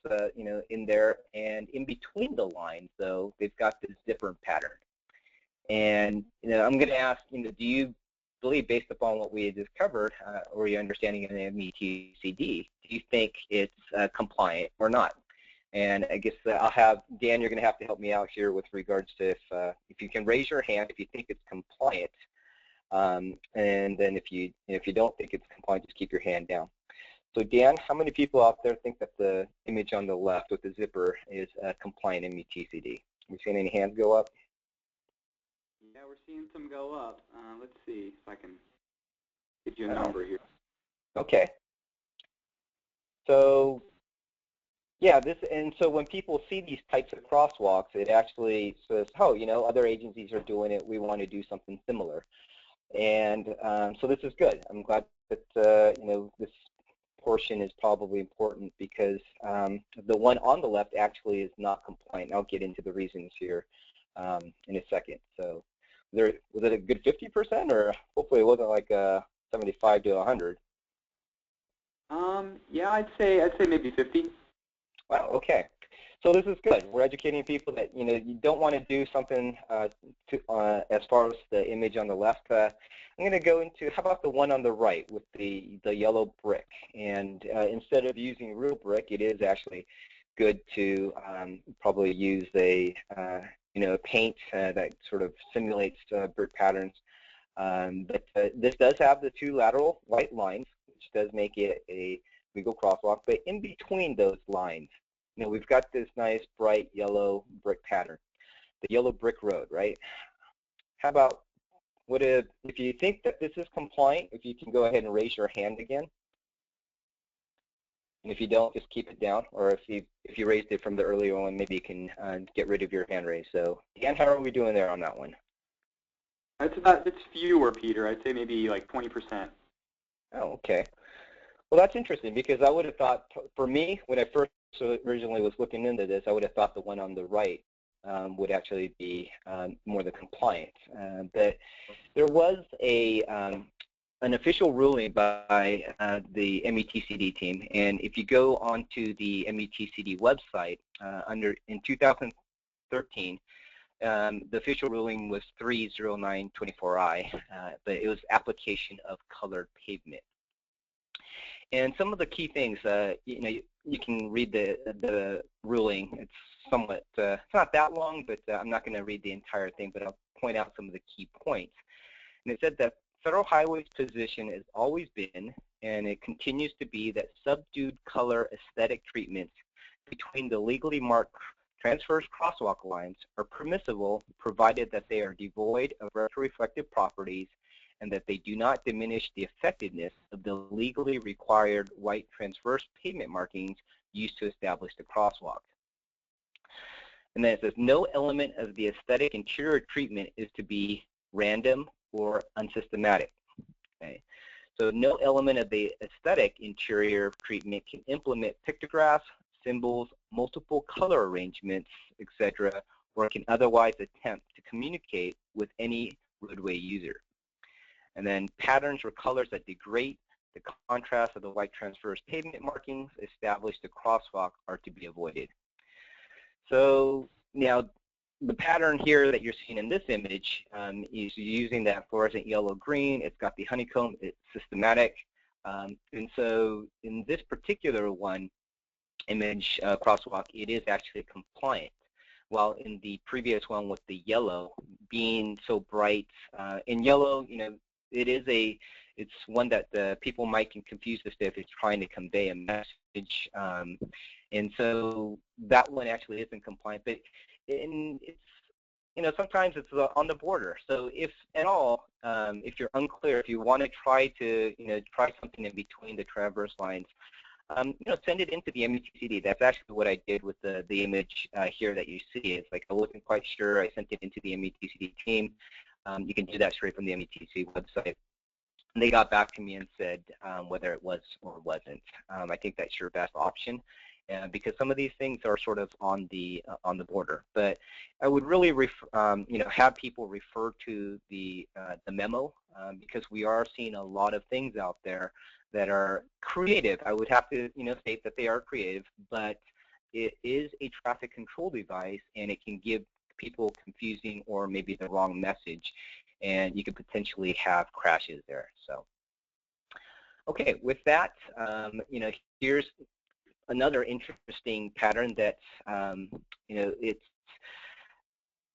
in there, and in between the lines, though, they've got this zipper pattern. And I'm going to ask, do you believe, based upon what we had just covered, or your understanding of the MDTCD, do you think it's compliant or not? And I guess I'll have Dan. You're going to have to help me out here with regards to if you can raise your hand if you think it's compliant, and then if you don't think it's compliant, just keep your hand down. So Dan, how many people out there think that the image on the left with the zipper is compliant MDTCD? Have you seen any hands go up? Yeah, we're seeing some go up. Let's see if I can get you a number here. Okay. So, yeah, and so when people see these types of crosswalks, it actually says, oh, other agencies are doing it. We want to do something similar. And so this is good. I'm glad that, this portion is probably important because the one on the left actually is not compliant. I'll get into the reasons here in a second. So was it a good 50%, or hopefully it wasn't like 75 to 100? Yeah, I'd say maybe 50. Wow, okay. So this is good. We're educating people that you don't want to do something as far as the image on the left. I'm going to go into, how about the one on the right with the yellow brick? And instead of using real brick, it is actually good to probably use a paint that sort of simulates brick patterns. But this does have the two lateral white lines, which does make it a legal crosswalk. But in between those lines, we've got this nice bright yellow brick pattern, the yellow brick road, right? How about, if you think that this is compliant, if you can go ahead and raise your hand again. And if you don't, just keep it down. Or if you raised it from the earlier one, maybe you can get rid of your hand raise. So Dan, how are we doing there on that one? It's fewer, Peter. I'd say maybe like 20%. Oh, okay. Well, that's interesting because I would have thought, for me, when I first originally was looking into this, I would have thought the one on the right would actually be more the compliant. But there was an official ruling by the METCD team, and if you go onto the METCD website in 2013, the official ruling was 30924I, but it was application of colored pavement. And some of the key things, you can read the ruling. It's somewhat, it's not that long, but I'm not going to read the entire thing, but I'll point out some of the key points. And it said that Federal Highway's position has always been, and it continues to be, that subdued color aesthetic treatments between the legally marked transverse crosswalk lines are permissible, provided that they are devoid of retroreflective properties and that they do not diminish the effectiveness of the legally required white transverse pavement markings used to establish the crosswalk. And then it says, no element of the aesthetic interior treatment is to be random or unsystematic. Okay. So no element of the aesthetic interior treatment can implement pictographs, symbols, multiple color arrangements, etc., or can otherwise attempt to communicate with any roadway user. And then patterns or colors that degrade the contrast of the white transverse pavement markings established the crosswalk are to be avoided. So now the pattern here that you're seeing in this image is using that fluorescent yellow-green. It's got the honeycomb. It's systematic. And so in this particular image crosswalk, it is actually compliant. While in the previous one with the yellow being so bright, in yellow, it's one that the people might get confused with if it's trying to convey a message. And so that one actually isn't compliant, but it's, sometimes it's on the border. So if at all, if you're unclear, if you want to try something in between the traverse lines, send it into the METCD. That's actually what I did with the image here that you see. It's like I wasn't quite sure. I sent it into the METCD team. You can do that straight from the METCD website. And they got back to me and said whether it was or wasn't. I think that's your best option because some of these things are sort of on the border. But I would really have people refer to the memo because we are seeing a lot of things out there that are creative. I would have to state that they are creative, but it is a traffic control device and it can give people confusing or maybe the wrong message, and you could potentially have crashes there. So, okay, with that, here's another interesting pattern that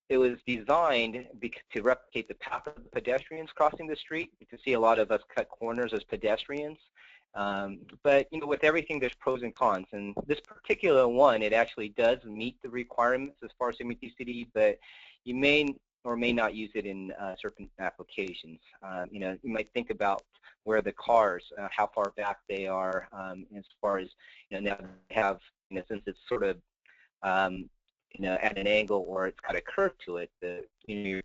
it was designed to replicate the path of the pedestrians crossing the street. You can see a lot of us cut corners as pedestrians. But with everything, there's pros and cons. And this particular one, it actually does meet the requirements as far as METCD, but you may or may not use it in certain applications. You might think about where the cars, how far back they are, as far as now they have, since it's sort of at an angle or it's got a curve to it, your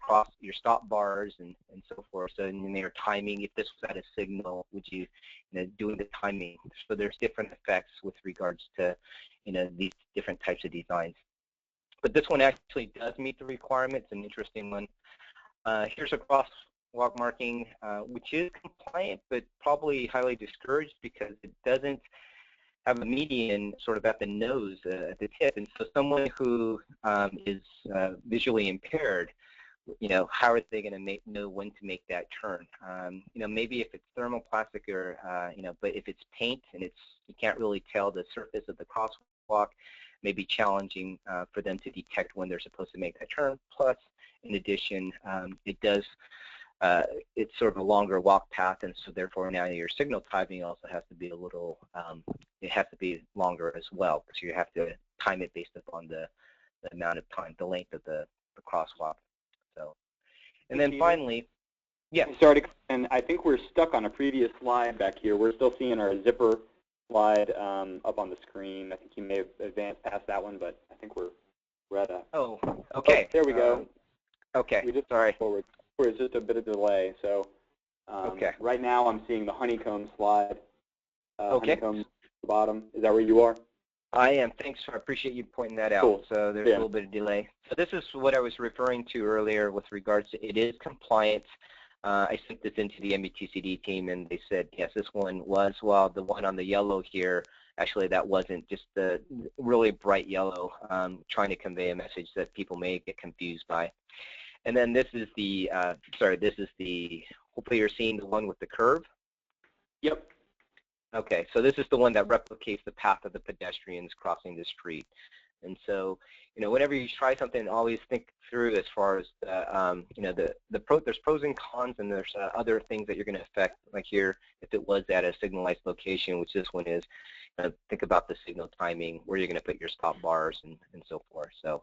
stop bars and so forth. So in your timing, if this was at a signal, would you, doing the timing? So there's different effects with regards to, these different types of designs. But this one actually does meet the requirements, an interesting one. Here's a crosswalk marking, which is compliant, but probably highly discouraged because it doesn't have a median sort of at the nose, at the tip. And so someone who is visually impaired, how are they going to know when to make that turn? Maybe if it's thermoplastic or, but if it's paint and you can't really tell the surface of the crosswalk, may be challenging for them to detect when they're supposed to make that turn. Plus, in addition, it's sort of a longer walk path, and so therefore now your signal timing also has to be a little, it has to be longer as well, because you have to time it based upon the amount of time, the length of the crosswalk. So, and then finally, yeah. Sorry, and I think we're stuck on a previous slide back here. We're still seeing our zipper slide up on the screen. I think you may have advanced past that one, but I think we're at a. Oh, okay. Oh, there we go. Okay. We just sorry. Forward. There's just a bit of delay. So okay. Right now I'm seeing the honeycomb slide. Okay. Honeycomb at the bottom. Is that where you are? I am. Thanks. I appreciate you pointing that out. Cool. So there's a little bit of delay. So this is what I was referring to earlier with regards to it is compliant. I sent this into the METCD team, and they said, yes, this one was. Well, the one on the yellow here, actually, that wasn't, just the really bright yellow, trying to convey a message that people may get confused by. And then this is the, hopefully you're seeing the one with the curve. Yep. Okay, so this is the one that replicates the path of the pedestrians crossing the street. And so, whenever you try something, always think through as far as there's pros and cons, and there's other things that you're going to affect. Like here, if it was at a signalized location, which this one is, think about the signal timing, where you're going to put your stop bars and so forth. So,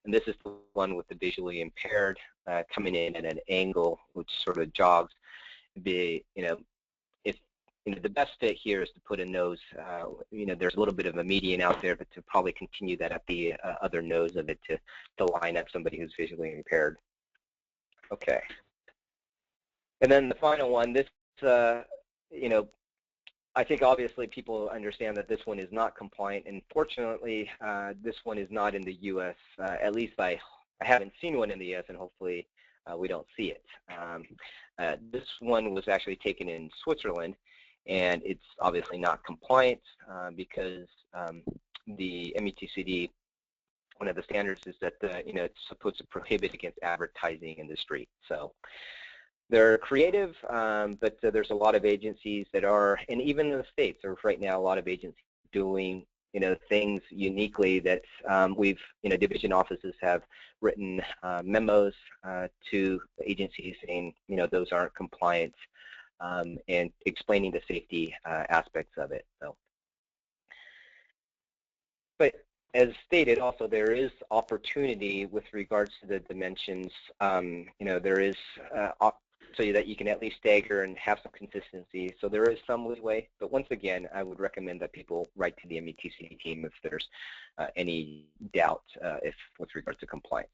and this is the one with the visually impaired coming in at an angle, which sort of jogs. The best fit here is to put a nose, there's a little bit of a median out there, but to probably continue that at the other nose of it to line up somebody who's visually impaired. Okay. And then the final one, this, I think obviously people understand that this one is not compliant, and fortunately this one is not in the U.S. At least I haven't seen one in the U.S., and hopefully we don't see it. This one was actually taken in Switzerland, and it's obviously not compliant because the METCD, one of the standards is that it's supposed to prohibit against advertising in the street. So they're creative, but there's a lot of agencies that are, and even in the States, there's right now a lot of agencies doing things uniquely that division offices have written memos to agencies saying those aren't compliant. And explaining the safety aspects of it. So, but as stated, also there is opportunity with regards to the dimensions. There is so that you can at least stagger and have some consistency. So there is some leeway. But once again, I would recommend that people write to the METCD team if there's any doubt with regards to compliance.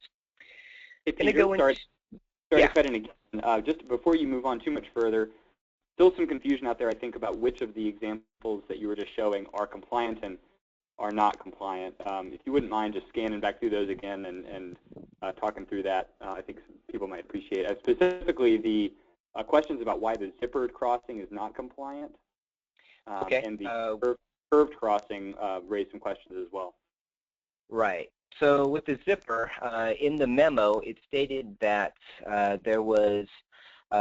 Sorry to cut in again. Just before you move on too much further. Still some confusion out there, I think, about which of the examples that you were just showing are compliant and are not compliant. If you wouldn't mind just scanning back through those again and talking through that, I think some people might appreciate it. Specifically, the questions about why the zippered crossing is not compliant, okay. And the curved crossing raised some questions as well. Right. So with the zipper, in the memo, it stated that there was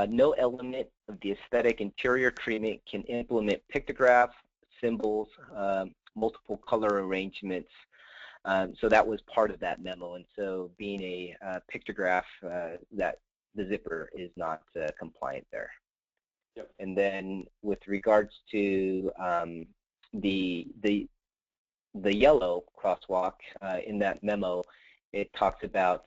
no element of the aesthetic interior treatment can implement pictographs, symbols, multiple color arrangements. So that was part of that memo. And so being a pictograph, that the zipper is not compliant there. Yep. And then with regards to the yellow crosswalk in that memo, it talks about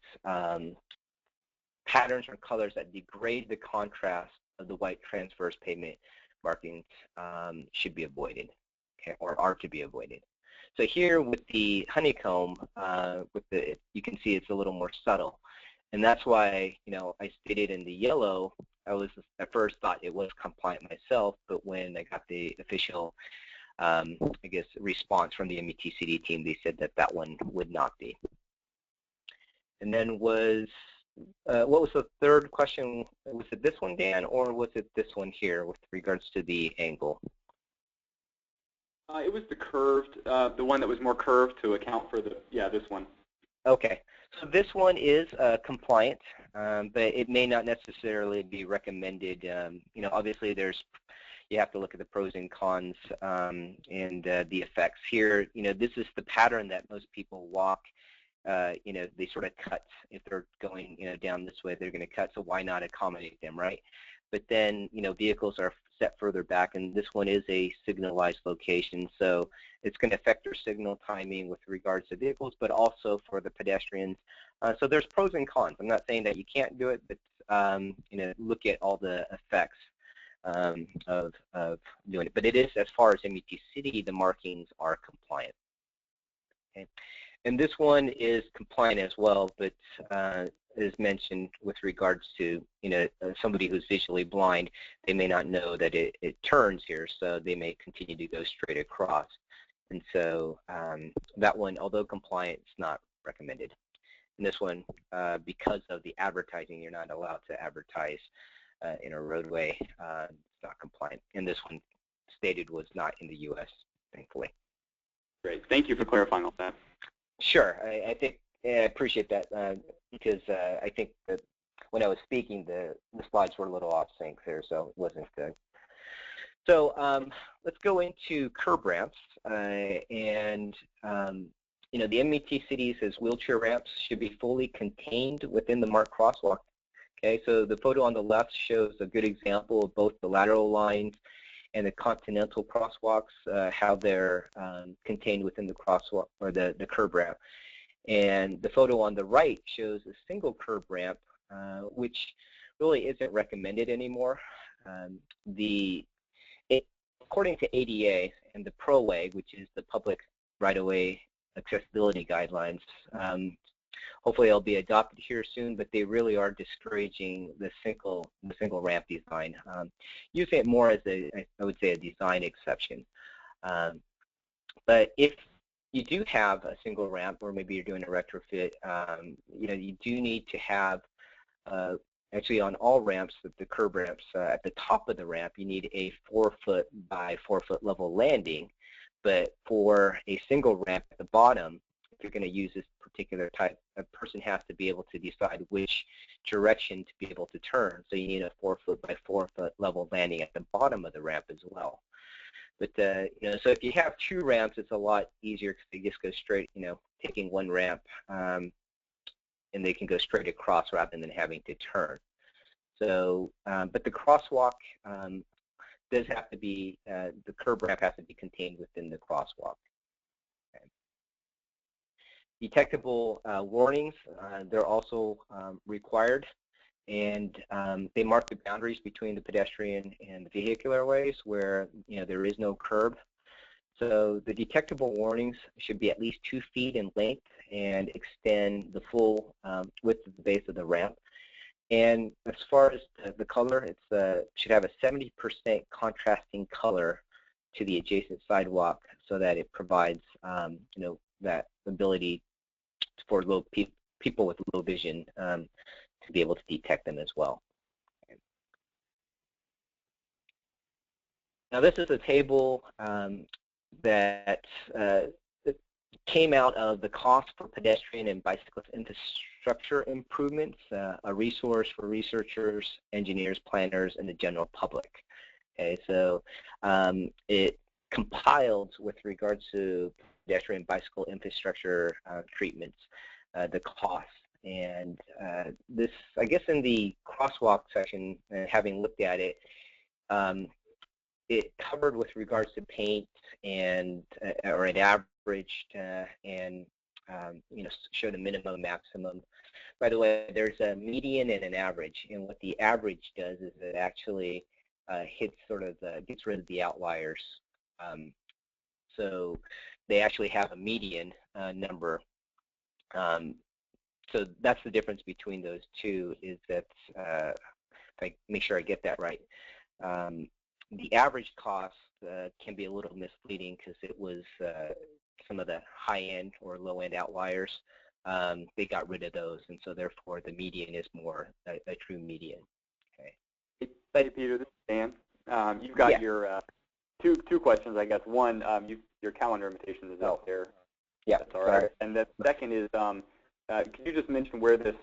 patterns or colors that degrade the contrast of the white transverse pavement markings should be avoided, okay, or are to be avoided. So here with the honeycomb, you can see it's a little more subtle. And that's why, I stated in the yellow, I was at first thought it was compliant myself, but when I got the official, I guess, response from the METCD team, they said that that one would not be. And then what was the third question? Was it this one, Dan, or was it this one here with regards to the angle? It was the curved, the one that was more curved to account for this one. Okay, so this one is compliant, but it may not necessarily be recommended. Obviously you have to look at the pros and cons and the effects. Here, this is the pattern that most people walk. They sort of cut. If they're going, down this way, they're going to cut, so why not accommodate them, right? But then, vehicles are set further back, and this one is a signalized location, so it's going to affect their signal timing with regards to vehicles, but also for the pedestrians. So there's pros and cons. I'm not saying that you can't do it, but look at all the effects of doing it. But it is, as far as METCD, the markings are compliant. Okay. And this one is compliant as well, but as mentioned with regards to somebody who's visually blind, they may not know that it turns here, so they may continue to go straight across. And so that one, although compliant, is not recommended. And this one, because of the advertising, you're not allowed to advertise in a roadway. It's not compliant. And this one stated was not in the U.S., thankfully. Great. Thank you for clarifying all that. Sure. I think I appreciate that because I think that when I was speaking, the slides were a little off sync there, so it wasn't good. So let's go into curb ramps. The METCD says wheelchair ramps should be fully contained within the marked crosswalk. Okay, so the photo on the left shows a good example of both the lateral lines and the continental crosswalks, how they're contained within the crosswalk or the curb ramp. And the photo on the right shows a single curb ramp, which really isn't recommended anymore. According to ADA and the ProWay, which is the public right-of-way accessibility guidelines, hopefully they'll be adopted here soon, but they really are discouraging the single ramp design, using it more as I would say, a design exception. But if you do have a single ramp, or maybe you're doing a retrofit, you do need to have, actually on all ramps, the curb ramps, at the top of the ramp, you need a 4-foot by 4-foot level landing. But for a single ramp at the bottom, if you're going to use this particular type, a person has to be able to decide which direction to be able to turn. So you need a 4-foot by 4-foot level landing at the bottom of the ramp as well. But so if you have 2 ramps, it's a lot easier because they just go straight, taking one ramp, and they can go straight across rather than having to turn. So, but the crosswalk does have to be, the curb ramp has to be contained within the crosswalk. Okay. Detectable warnings, they're also required, and they mark the boundaries between the pedestrian and the vehicular ways where there is no curb. So the detectable warnings should be at least 2 feet in length and extend the full width of the base of the ramp. And as far as the color, it should have a 70% contrasting color to the adjacent sidewalk, so that it provides that ability for people with low vision to be able to detect them as well. Now this is a table that came out of the cost for pedestrian and bicyclist infrastructure improvements, a resource for researchers, engineers, planners, and the general public. Okay, so it compiled with regards to pedestrian bicycle infrastructure treatments, the costs. And this, I guess in the crosswalk section, having looked at it, it covered with regards to paint and, or it averaged and, showed a minimum, maximum. By the way, there's a median and an average, and what the average does is it actually hits sort of gets rid of the outliers. So they actually have a median number. So that's the difference between those two, is that, if I make sure I get that right, the average cost can be a little misleading because it was some of the high-end or low-end outliers. They got rid of those, and so therefore the median is more a true median. Okay. Hey, Peter, this is Dan. You've got your two questions, I guess. One, your calendar invitation is out there. Yeah, that's all right. And the second is, could you just mention where this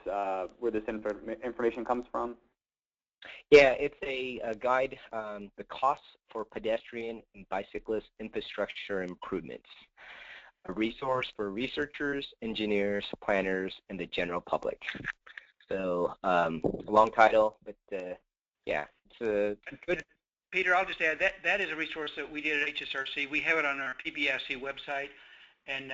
information comes from? Yeah, it's a guide, the costs for pedestrian and bicyclist infrastructure improvements, a resource for researchers, engineers, planners, and the general public. So a long title, but yeah, it's a good. Peter, I'll just add that is a resource that we did at HSRC. We have it on our PBSC website, and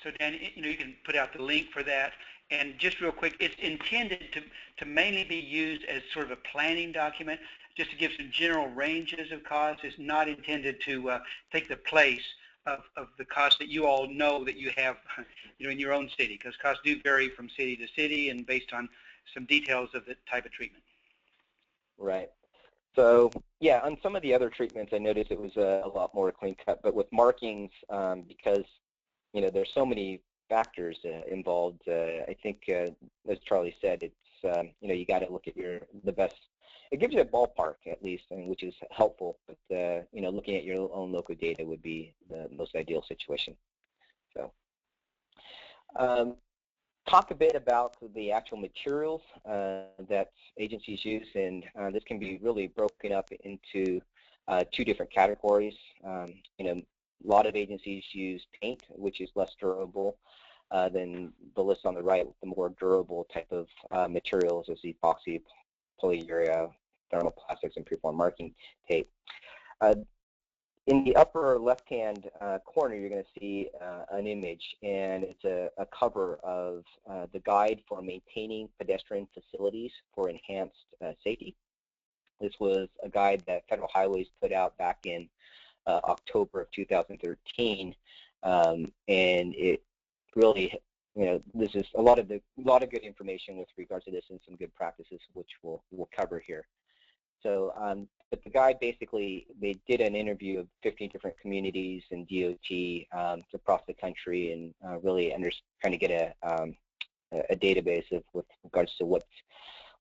so Dan, you can put out the link for that. And just real quick, it's intended to mainly be used as sort of a planning document, just to give some general ranges of costs. It's not intended to take the place of the costs that you all know that you have, in your own city, because costs do vary from city to city and based on some details of the type of treatment. Right. So yeah, on some of the other treatments, I noticed it was a lot more clean cut. But with markings, because there's so many factors involved, I think, as Charlie said, it's you got to look at the best. It gives you a ballpark at least, which is helpful. But looking at your own local data would be the most ideal situation. So. Talk a bit about the actual materials that agencies use, and this can be really broken up into two different categories. A lot of agencies use paint, which is less durable than the list on the right, with the more durable type of materials as epoxy, polyurea, thermoplastics, and preform marking tape. In the upper left-hand corner, you're going to see an image, and it's a cover of the guide for maintaining pedestrian facilities for enhanced safety. This was a guide that Federal Highways put out back in October of 2013, and it really, this is a lot of good information with regards to this and some good practices, which we'll cover here. So, but the guide basically, they did an interview of 15 different communities and DOT across the country, and really trying to get a database of with regards to what's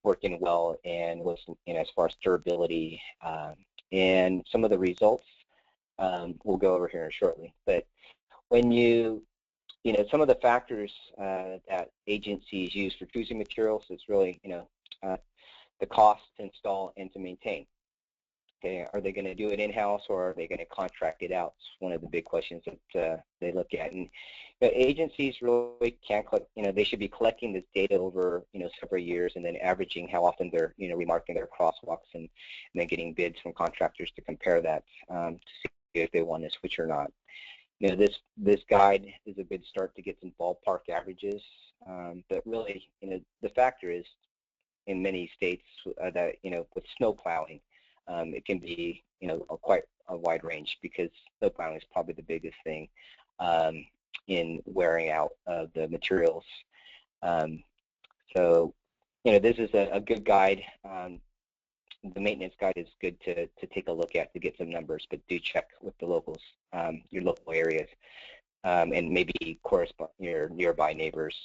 working well and what's as far as durability, and some of the results we'll go over here shortly. But when some of the factors that agencies use for choosing materials is really the cost to install and to maintain. Okay, are they going to do it in-house, or are they going to contract it out? It's one of the big questions that they look at. And agencies really can't collect, they should be collecting this data over, several years, and then averaging how often they're, remarking their crosswalks, and then getting bids from contractors to compare that to see if they want to switch or not. This guide is a good start to get some ballpark averages, but really, the factor is, in many states that, with snow plowing, it can be, quite a wide range, because snow plowing is probably the biggest thing in wearing out the materials. So, this is a good guide. The maintenance guide is good to take a look at to get some numbers, but do check with the locals, your local areas, and maybe correspond your nearby neighbors.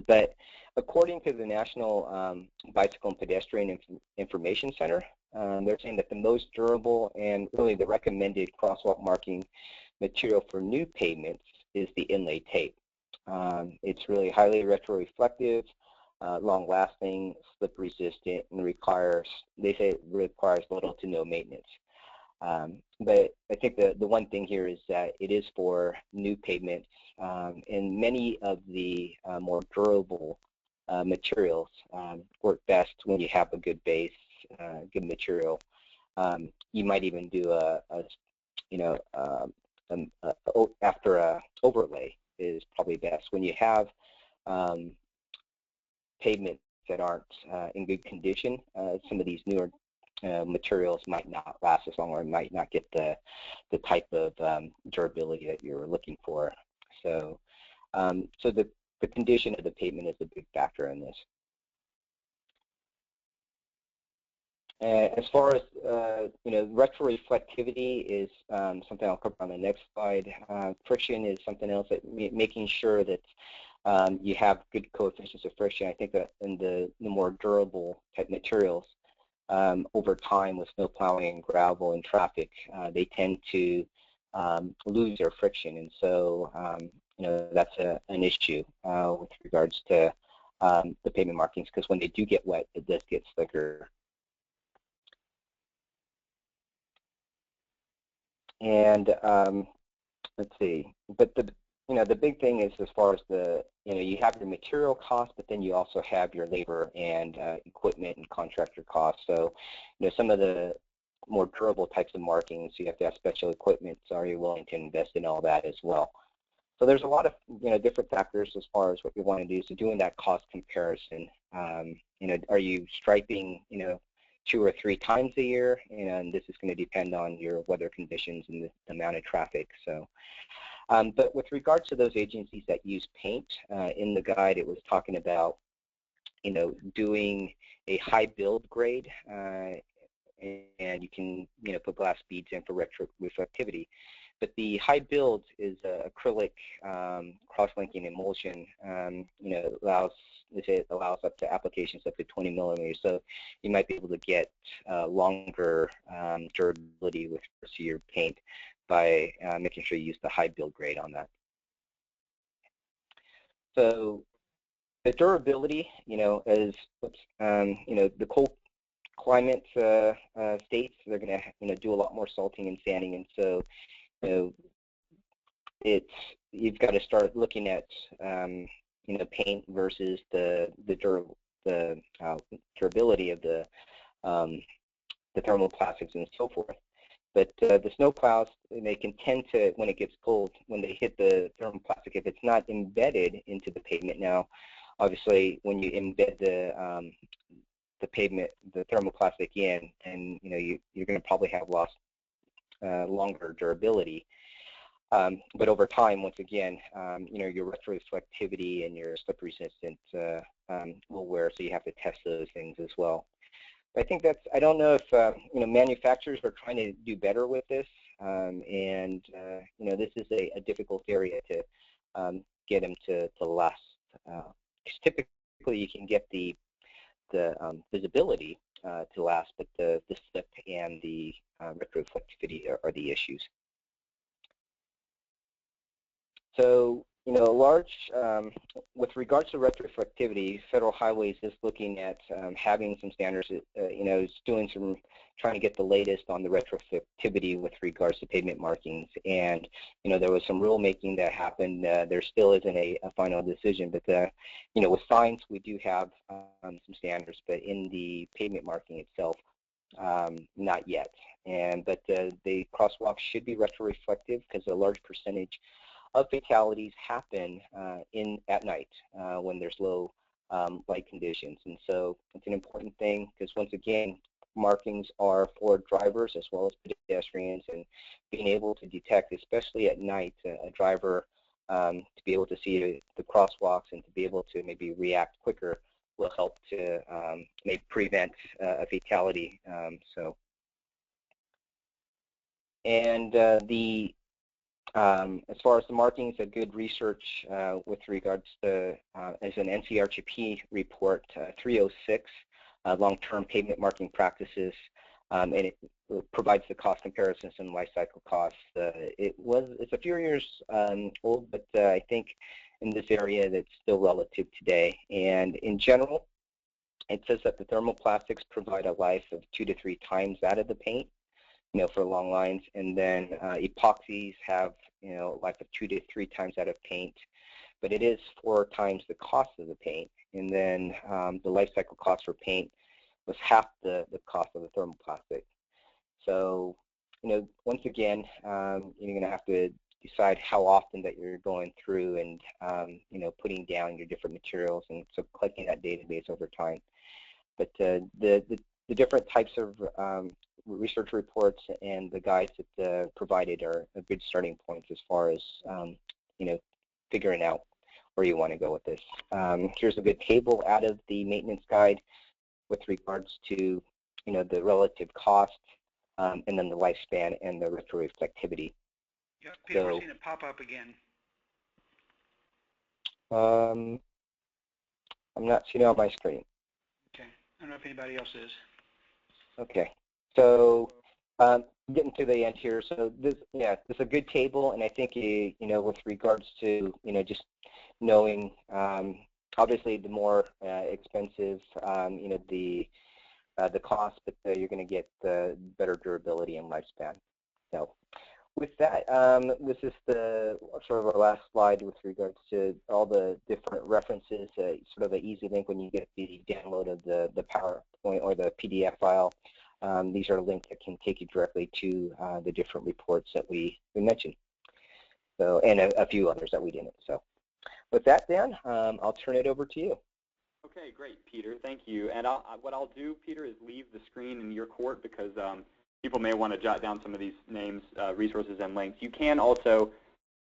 But according to the National Bicycle and Pedestrian Information Center, they're saying that the most durable and really the recommended crosswalk marking material for new pavements is the inlay tape. It's really highly retroreflective, long-lasting, slip-resistant, and they say it requires little to no maintenance. But I think the one thing here is that it is for new pavements, and many of the more durable materials work best when you have a good base, good material. You might even do after a overlay is probably best. When you have pavements that aren't in good condition, some of these newer materials might not last as long or might not get the type of durability that you're looking for. So, so the condition of the pavement is a big factor in this. As far as retroreflectivity is something I'll cover on the next slide. Friction is something else that making sure that you have good coefficients of friction. I think that in the more durable type materials, over time with snow plowing and gravel and traffic, they tend to lose their friction, and so that's an issue with regards to the pavement markings, because when they do get wet, it does get slicker. And let's see, but the big thing is, as far as you have your material costs, but then you also have your labor and equipment and contractor costs. So, some of the more durable types of markings, you have to have special equipment. So are you willing to invest in all that as well? So there's a lot of different factors as far as what you want to do. So doing that cost comparison, are you striping 2 or 3 times a year? And this is going to depend on your weather conditions and the amount of traffic. So. But with regards to those agencies that use paint, in the guide it was talking about, doing a high build grade, and you can, put glass beads in for retroreflectivity. But the high build is acrylic cross-linking emulsion. It allows up to applications up to 20 millimeters. So you might be able to get longer durability with regards to your paint by making sure you use the high build grade on that. So the durability, as the cold climate states, they're going to do a lot more salting and sanding, and so you've got to start looking at paint versus the durability of the thermoplastics and so forth. But the snow plows, they can tend to, when it gets cold, when they hit the thermoplastic, if it's not embedded into the pavement now, obviously when you embed the pavement, the thermoplastic in, and you're going to probably have lost longer durability. But over time, once again, your retroreflectivity and your slip resistance will wear, so you have to test those things as well. I think I don't know if, manufacturers are trying to do better with this, and, this is a difficult area to get them to last. Because typically you can get the visibility to last, but the slip and the retroreflectivity are the issues. So, with regards to retroreflectivity, Federal Highways is looking at having some standards, trying to get the latest on the retroreflectivity with regards to pavement markings. And, there was some rulemaking that happened. There still isn't a final decision, but, with science, we do have some standards, but in the pavement marking itself, not yet. But the crosswalks should be retroreflective, because a large percentage of fatalities happen at night when there's low light conditions. And so it's an important thing, because once again, markings are for drivers as well as pedestrians, and being able to detect, especially at night, a driver to be able to see the crosswalks and to be able to maybe react quicker will help to maybe prevent a fatality. As far as the markings, a good research with regards to, as an NCRGP report 306, long-term pavement marking practices, and it provides the cost comparisons and life cycle costs. It's a few years old, but I think in this area that's still relative today. And in general, it says that the thermoplastics provide a life of 2 to 3 times that of the paint, for long lines, and then epoxies have, life of 2 to 3 times that of paint, but it is 4 times the cost of the paint. And then the life cycle cost for paint was half the cost of the thermoplastic. So, once again, you're going to have to decide how often that you're going through and, putting down your different materials, and so collecting that database over time. But the the different types of research reports and the guides that provided are a good starting points as far as figuring out where you want to go with this. Here's a good table out of the maintenance guide with regards to the relative cost and then the lifespan and the retroreflectivity. Yeah, Peter, we're seeing it pop up again. I'm not seeing it on my screen. Okay, I don't know if anybody else is. Okay, so getting to the end here. So this is a good table, and I think with regards to just knowing, obviously the more expensive, the cost, but you're going to get the better durability and lifespan. So with that, this is the sort of our last slide with regards to all the different references, sort of an easy link when you get the download of the PowerPoint or the PDF file. These are links that can take you directly to the different reports that we mentioned. So, and a few others that we didn't. So with that, Dan, I'll turn it over to you. Okay, great, Peter. Thank you. And what I'll do, Peter, is leave the screen in your court because people may want to jot down some of these names, resources, and links. You can also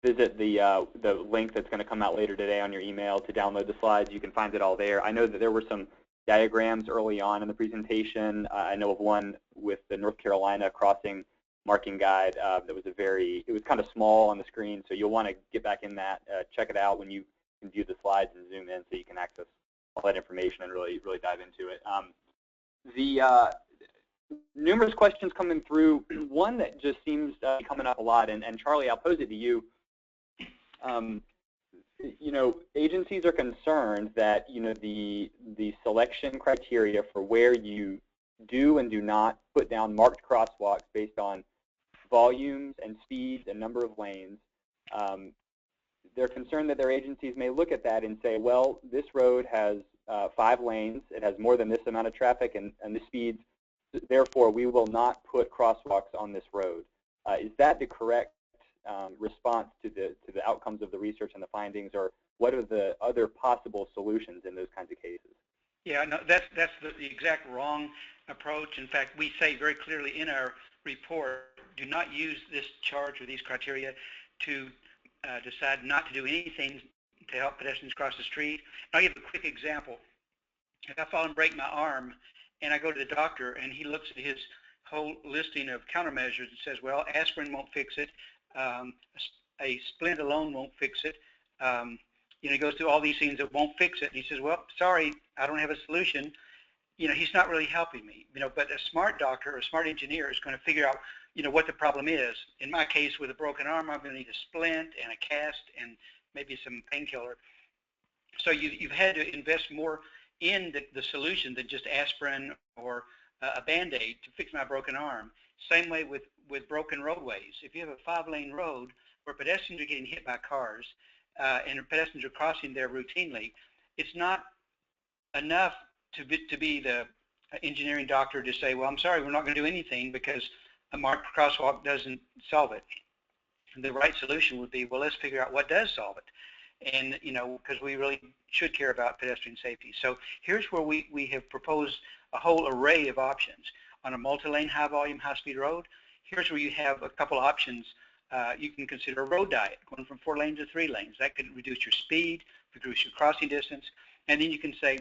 visit the link that's going to come out later today on your email to download the slides. You can find it all there. I know that there were some diagrams early on in the presentation. I know of one with the North Carolina crossing marking guide that was it was kind of small on the screen, so you'll want to get back in that, check it out when you can view the slides and zoom in so you can access all that information and really dive into it. The numerous questions coming through. One that just seems to be coming up a lot, and Charlie, I'll pose it to you. Agencies are concerned that the selection criteria for where you do and do not put down marked crosswalks based on volumes and speeds and number of lanes. They're concerned that their agencies may look at that and say, well, this road has 5 lanes, it has more than this amount of traffic and the speeds, therefore we will not put crosswalks on this road. Is that the correct response to the outcomes of the research and the findings, or what are the other possible solutions in those kinds of cases? Yeah, no, that's the exact wrong approach. In fact, we say very clearly in our report, do not use this chart or these criteria to decide not to do anything to help pedestrians cross the street. I'll give a quick example. If I fall and break my arm and I go to the doctor and he looks at his whole listing of countermeasures and says, well, aspirin won't fix it, a splint alone won't fix it, he goes through all these things that won't fix it, and he says, well, sorry, I don't have a solution. He's not really helping me. But a smart doctor or a smart engineer is going to figure out, what the problem is. In my case, with a broken arm, I'm going to need a splint and a cast and maybe some painkiller. So you've had to invest more in the solution than just aspirin or a Band-Aid to fix my broken arm. Same way with broken roadways. If you have a 5-lane road where pedestrians are getting hit by cars and pedestrians are crossing there routinely, it's not enough to be the engineering doctor to say, well, I'm sorry, we're not going to do anything because a marked crosswalk doesn't solve it. The right solution would be, well, let's figure out what does solve it. And, because we really should care about pedestrian safety. So here's where we have proposed a whole array of options. On a multi-lane, high-volume, high-speed road, here's where you have a couple options. You can consider a road diet, going from 4 lanes to 3 lanes. That could reduce your speed, reduce your crossing distance. And then you can say,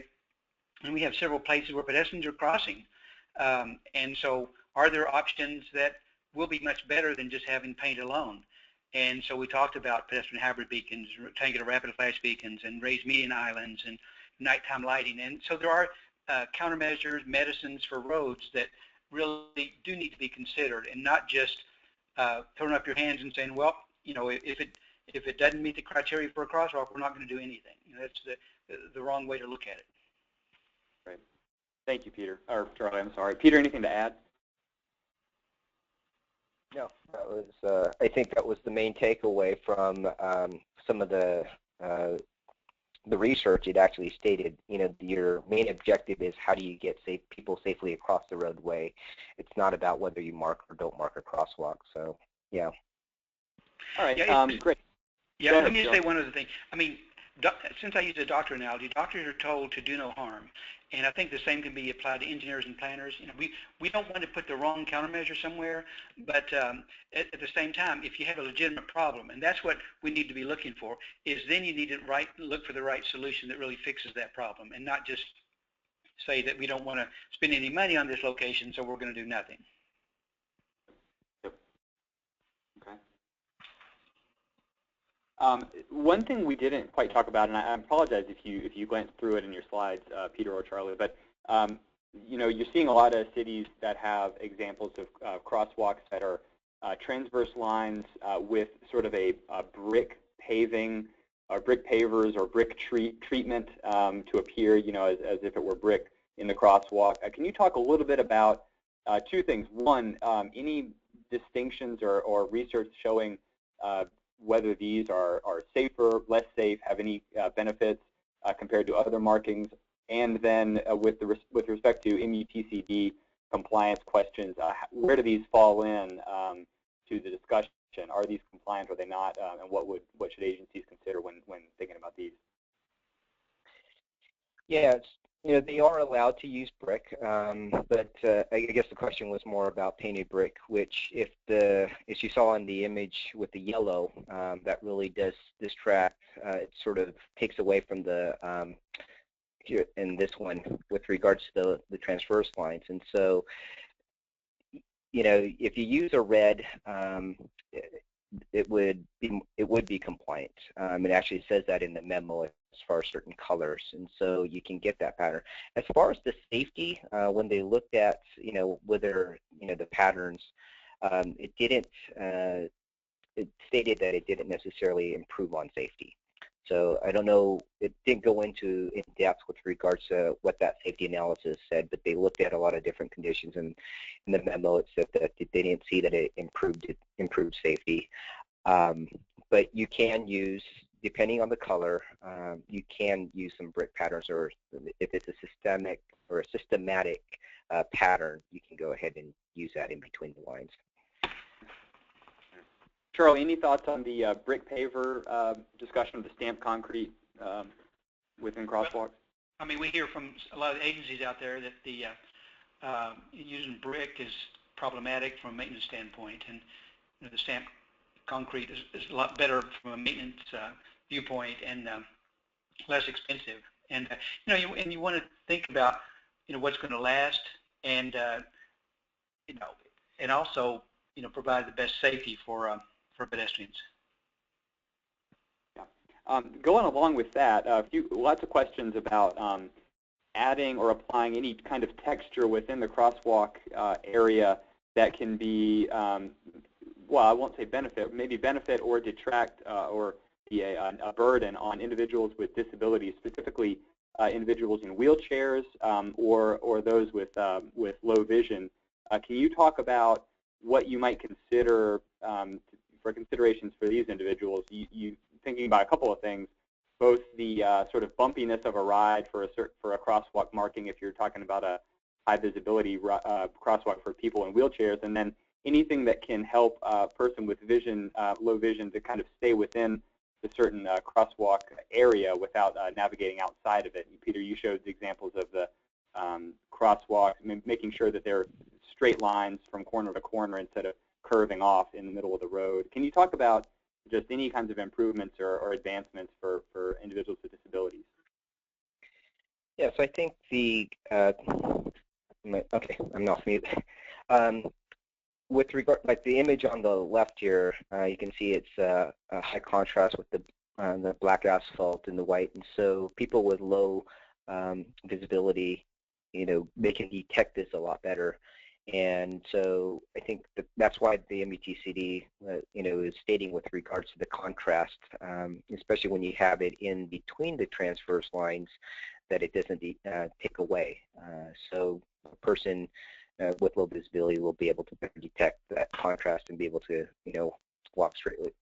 and we have several places where pedestrians are crossing. And so are there options that will be much better than just having paint alone? And so we talked about pedestrian hybrid beacons, rectangular rapid flash beacons, and raised median islands, and nighttime lighting. And so there are countermeasures, medicines for roads that really do need to be considered, and not just throwing up your hands and saying, well, if it doesn't meet the criteria for a crosswalk, we're not going to do anything. That's the wrong way to look at it. Right. Thank you, Peter. Or Charlie, I'm sorry. Peter, anything to add? No, that was. I think that was the main takeaway from some of the research. It actually stated, your main objective is how do you get people safely across the roadway. It's not about whether you mark or don't mark a crosswalk. So, yeah. All right. Great. Yeah. Let me just say one other thing. I mean, since I use the doctor analogy, doctors are told to do no harm. And I think the same can be applied to engineers and planners. We don't want to put the wrong countermeasure somewhere, but at the same time, if you have a legitimate problem, and that's what we need to be looking for, is then you need to look for the right solution that really fixes that problem, and not just say that we don't want to spend any money on this location, so we're going to do nothing. Yep. Okay. One thing we didn't quite talk about, and I apologize if you glanced through it in your slides, Peter or Charlie, but you're seeing a lot of cities that have examples of crosswalks that are transverse lines with sort of a brick paving, or brick pavers, or brick treatment to appear, as if it were brick in the crosswalk. Can you talk a little bit about two things? One, any distinctions or research showing whether these are safer, less safe, have any benefits compared to other markings, and then with respect to MUTCD compliance questions, where do these fall in to the discussion? Are these compliant, or are they not, and what should agencies consider when thinking about these? Yeah, they are allowed to use brick, but I guess the question was more about painted brick, which as you saw in the image with the yellow, that really does distract. It sort of takes away from the, here in this one, with regards to the transverse lines. And so, if you use a red, it would be compliant. It actually says that in the memo as far as certain colors, and so you can get that pattern. As far as the safety, when they looked at whether the patterns, it stated that it didn't necessarily improve on safety. So I don't know, it didn't go into in depth with regards to what that safety analysis said, but they looked at a lot of different conditions, and in the memo it said that they didn't see that it improved safety. But you can use, depending on the color, you can use some brick patterns, or if it's a systematic pattern, you can go ahead and use that in between the lines. Charlie, any thoughts on the brick paver discussion of the stamped concrete within crosswalks? Well, I mean, we hear from a lot of agencies out there that the using brick is problematic from a maintenance standpoint, and the stamped concrete is a lot better from a maintenance viewpoint, and less expensive. And you want to think about what's going to last, and and also provide the best safety for pedestrians. Yeah. Going along with that, lots of questions about adding or applying any kind of texture within the crosswalk area that can be, well, I won't say benefit, maybe benefit or detract or be a burden on individuals with disabilities, specifically individuals in wheelchairs or those with low vision. Can you talk about what you might consider for considerations for these individuals? You thinking about a couple of things, both the sort of bumpiness of a ride for a crosswalk marking, if you're talking about a high visibility crosswalk for people in wheelchairs, and then anything that can help a person with vision, low vision, to kind of stay within the certain crosswalk area without navigating outside of it. Peter, you showed examples of the crosswalks, making sure that they're straight lines from corner to corner instead of curving off in the middle of the road. Can you talk about just any kinds of improvements or advancements for individuals with disabilities? Yes, I think okay, I'm off mute. With regard, like the image on the left here, you can see it's a high contrast with the black asphalt and the white, and so people with low visibility, they can detect this a lot better. And so I think that's why the MUTCD, is stating with regards to the contrast, especially when you have it in between the transverse lines, that it doesn't take away. So a person with low visibility will be able to detect that contrast and be able to, walk straight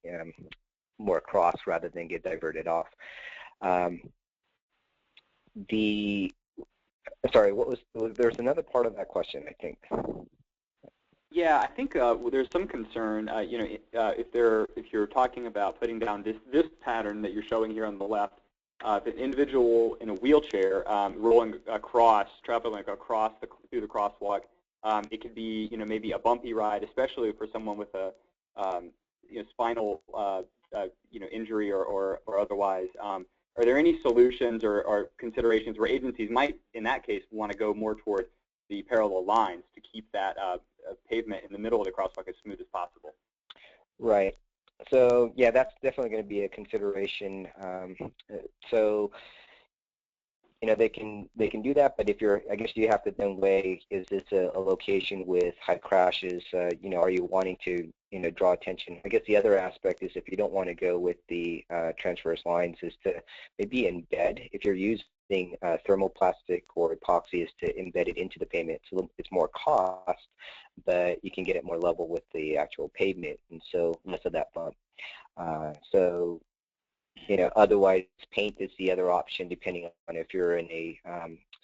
more across rather than get diverted off. Sorry, there's another part of that question, I think. Yeah, I think there's some concern, if you're talking about putting down this pattern that you're showing here on the left, if an individual in a wheelchair rolling across, traveling across through the crosswalk, it could be, maybe a bumpy ride, especially for someone with a, spinal, injury or otherwise. Are there any solutions or considerations where agencies might, in that case, want to go more toward the parallel lines to keep that pavement in the middle of the crosswalk as smooth as possible? Right. So yeah, that's definitely going to be a consideration. So they can do that, but if I guess you have to then weigh, is this a location with high crashes? Are you wanting to draw attention? I guess the other aspect is if you don't want to go with the transverse lines, is to maybe embed. If you're using thermoplastic or epoxy, is to embed it into the pavement. So it's more cost, but you can get it more level with the actual pavement, and so less of that bump. Otherwise paint is the other option, depending on if you're in a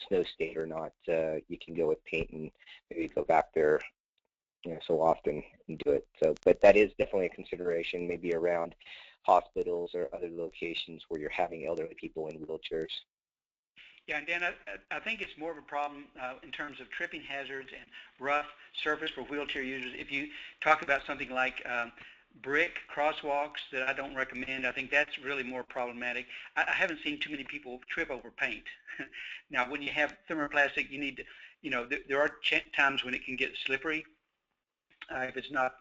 snow state or not. You can go with paint and maybe go back there so often and do it. So, but that is definitely a consideration, maybe around hospitals or other locations where you're having elderly people in wheelchairs. Yeah, and Dan, I think it's more of a problem in terms of tripping hazards and rough surface for wheelchair users. If you talk about something like brick crosswalks that I don't recommend, I think that's really more problematic. I haven't seen too many people trip over paint. Now, when you have thermoplastic, you need to, there are times when it can get slippery if it's not,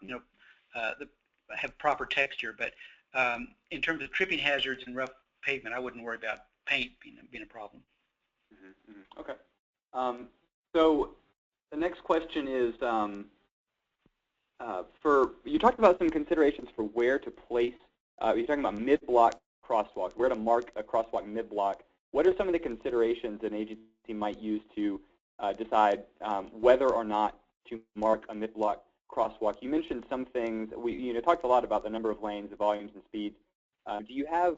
have proper texture. But in terms of tripping hazards and rough pavement, I wouldn't worry about paint being a problem. Okay. So the next question is, you talked about some considerations for where to place, you're talking about mid-block crosswalk, where to mark a crosswalk mid-block. What are some of the considerations an agency might use to decide whether or not to mark a mid-block crosswalk? You mentioned some things. We talked a lot about the number of lanes, the volumes, and speeds. Do you have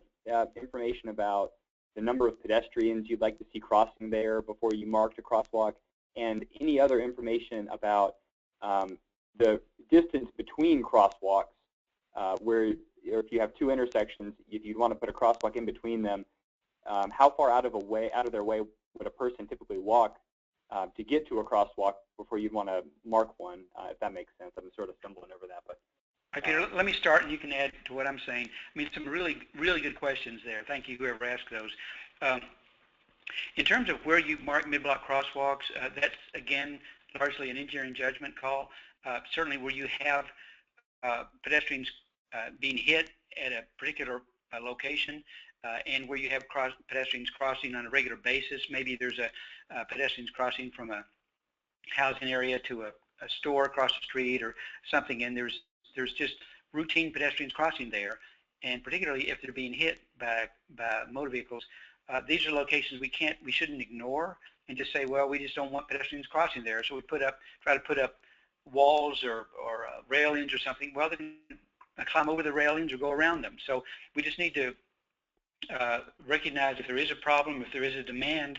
information about the number of pedestrians you'd like to see crossing there before you marked a crosswalk, and any other information about the distance between crosswalks, where if you have two intersections, if you'd want to put a crosswalk in between them, how far out of their way would a person typically walk to get to a crosswalk before you'd want to mark one, if that makes sense? I'm sort of stumbling over that, but. Okay, let me start, and you can add to what I'm saying. I mean, some really, really good questions there. Thank you, whoever asked those. In terms of where you mark mid-block crosswalks, that's, again, largely an engineering judgment call. Certainly where you have pedestrians being hit at a particular location, and where you have pedestrians crossing on a regular basis. Maybe there's a pedestrians crossing from a housing area to a store across the street or something, and there's just routine pedestrians crossing there, and particularly if they're being hit by motor vehicles, these are locations we shouldn't ignore and just say, well, we just don't want pedestrians crossing there, so we try to put up walls or railings or something. Well, they can climb over the railings or go around them. So we just need to recognize if there is a problem, if there is a demand,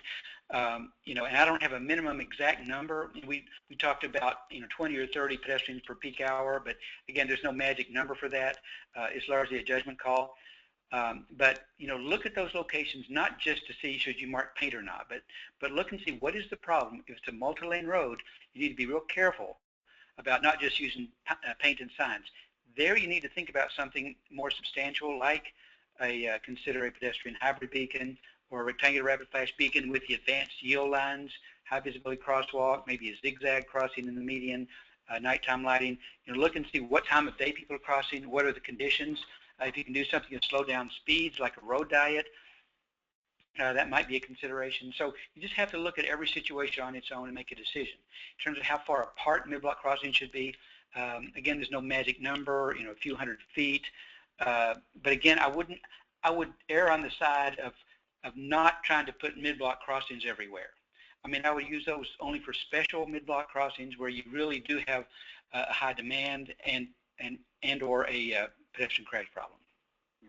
and I don't have a minimum exact number. We talked about 20 or 30 pedestrians per peak hour, but again, there's no magic number for that. It's largely a judgment call. But look at those locations not just to see should you mark paint or not, but look and see what is the problem. If it's a multi-lane road, you need to be real careful about not just using paint and signs. There you need to think about something more substantial, like consider a pedestrian hybrid beacon or a rectangular rapid flash beacon with the advanced yield lines, high visibility crosswalk, maybe a zigzag crossing in the median, nighttime lighting. Look and see what time of day people are crossing, what are the conditions. If you can do something to slow down speeds like a road diet, that might be a consideration. So you just have to look at every situation on its own and make a decision. In terms of how far apart mid-block crossing should be, again, there's no magic number, a few hundred feet. But again, I would err on the side of not trying to put mid-block crossings everywhere. I mean, I would use those only for special mid-block crossings where you really do have a high demand and or a pedestrian crash problem. Yeah.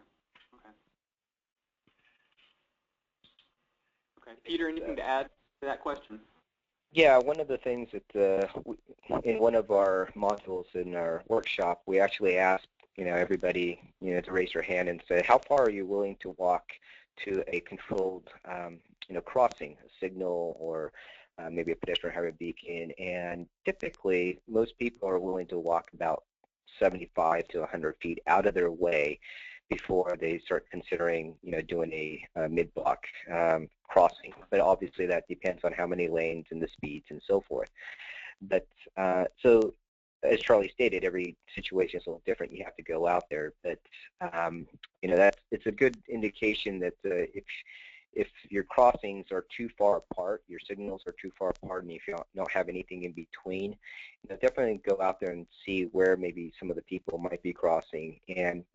Okay. Peter, anything to add to that question? Yeah, one of the things that in one of our modules in our workshop, we actually asked everybody to raise their hand and say, how far are you willing to walk to a controlled, crossing, a signal, or maybe a pedestrian hybrid beacon. And typically, most people are willing to walk about 75 to 100 feet out of their way before they start considering, doing a mid-block crossing. But obviously, that depends on how many lanes and the speeds and so forth. But so, as Charlie stated, every situation is a little different. You have to go out there, but it's a good indication that if your crossings are too far apart, your signals are too far apart, and if you don't have anything in between, definitely go out there and see where maybe some of the people might be crossing, and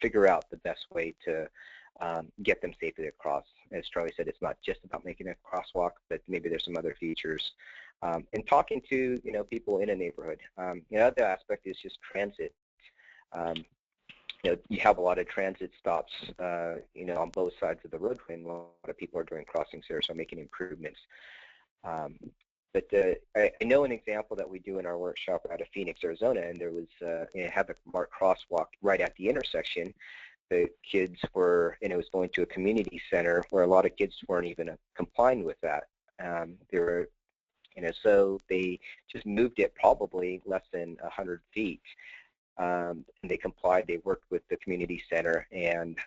figure out the best way to get them safely across. As Charlie said, it's not just about making a crosswalk, but maybe there's some other features. And talking to people in a neighborhood. The other aspect is just transit. You have a lot of transit stops, on both sides of the roadway, and a lot of people are doing crossings there, so making improvements. But I know an example that we do in our workshop out of Phoenix, Arizona, and there was have a marked crosswalk right at the intersection. The kids were, and it was going to a community center where a lot of kids weren't even complying with that. They were, so they just moved it probably less than 100 feet. And they complied. They worked with the community center, and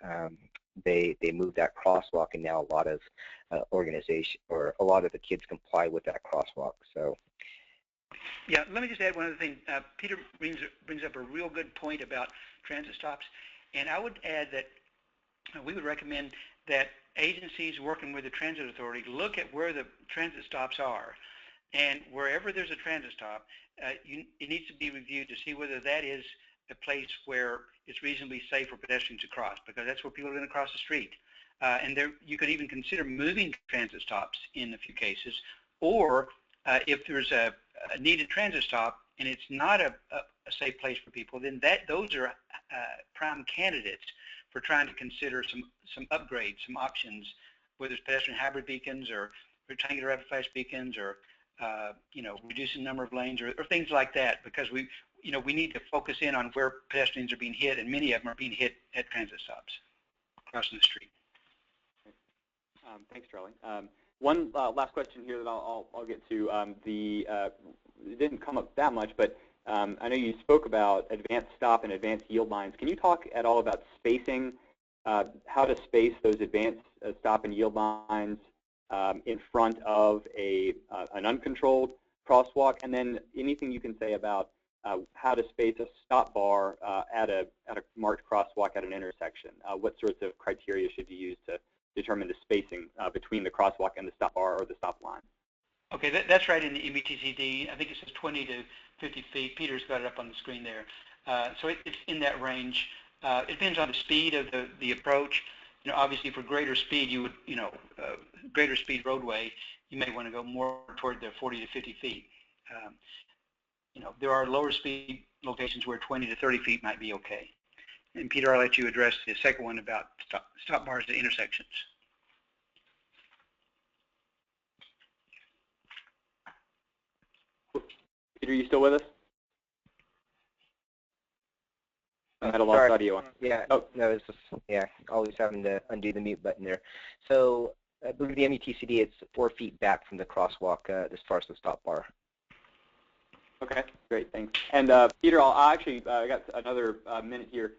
they moved that crosswalk, and now a lot of a lot of the kids comply with that crosswalk. So, yeah, let me just add one other thing. Peter brings up a real good point about transit stops, and I would add that we would recommend that agencies working with the transit authority look at where the transit stops are. And wherever there's a transit stop, it needs to be reviewed to see whether that is a place where it's reasonably safe for pedestrians to cross, because that's where people are going to cross the street. And you could even consider moving transit stops in a few cases, or if there's a needed transit stop and it's not a safe place for people, then those are prime candidates for trying to consider some upgrades, some options, whether it's pedestrian hybrid beacons or rectangular Epiphytes beacons, or reducing the number of lanes, or things like that, because we need to focus in on where pedestrians are being hit, and many of them are being hit at transit stops crossing the street. Thanks, Charlie. One last question here that I'll get to. It didn't come up that much, but I know you spoke about advanced stop and advanced yield lines. Can you talk at all about spacing, how to space those advanced stop and yield lines in front of an uncontrolled crosswalk, and then anything you can say about how to space a stop bar at a marked crosswalk at an intersection? What sorts of criteria should you use to determine the spacing between the crosswalk and the stop bar or the stop line? Okay, that's right in the MUTCD. I think it says 20 to 50 feet. Peter's got it up on the screen there. So it's in that range. It depends on the speed of the approach. Obviously, for greater speed, you would, greater speed roadway, you may want to go more toward the 40 to 50 feet. There are lower speed locations where 20 to 30 feet might be okay. And Peter, I'll let you address the second one about stop bars at intersections. Peter, are you still with us? I had a lost audio on. Yeah, no, it's just, always having to undo the mute button there. So I believe the MUTCD, it's 4 feet back from the crosswalk as far as the stop bar. Okay, great, thanks. And Peter, I got another minute here.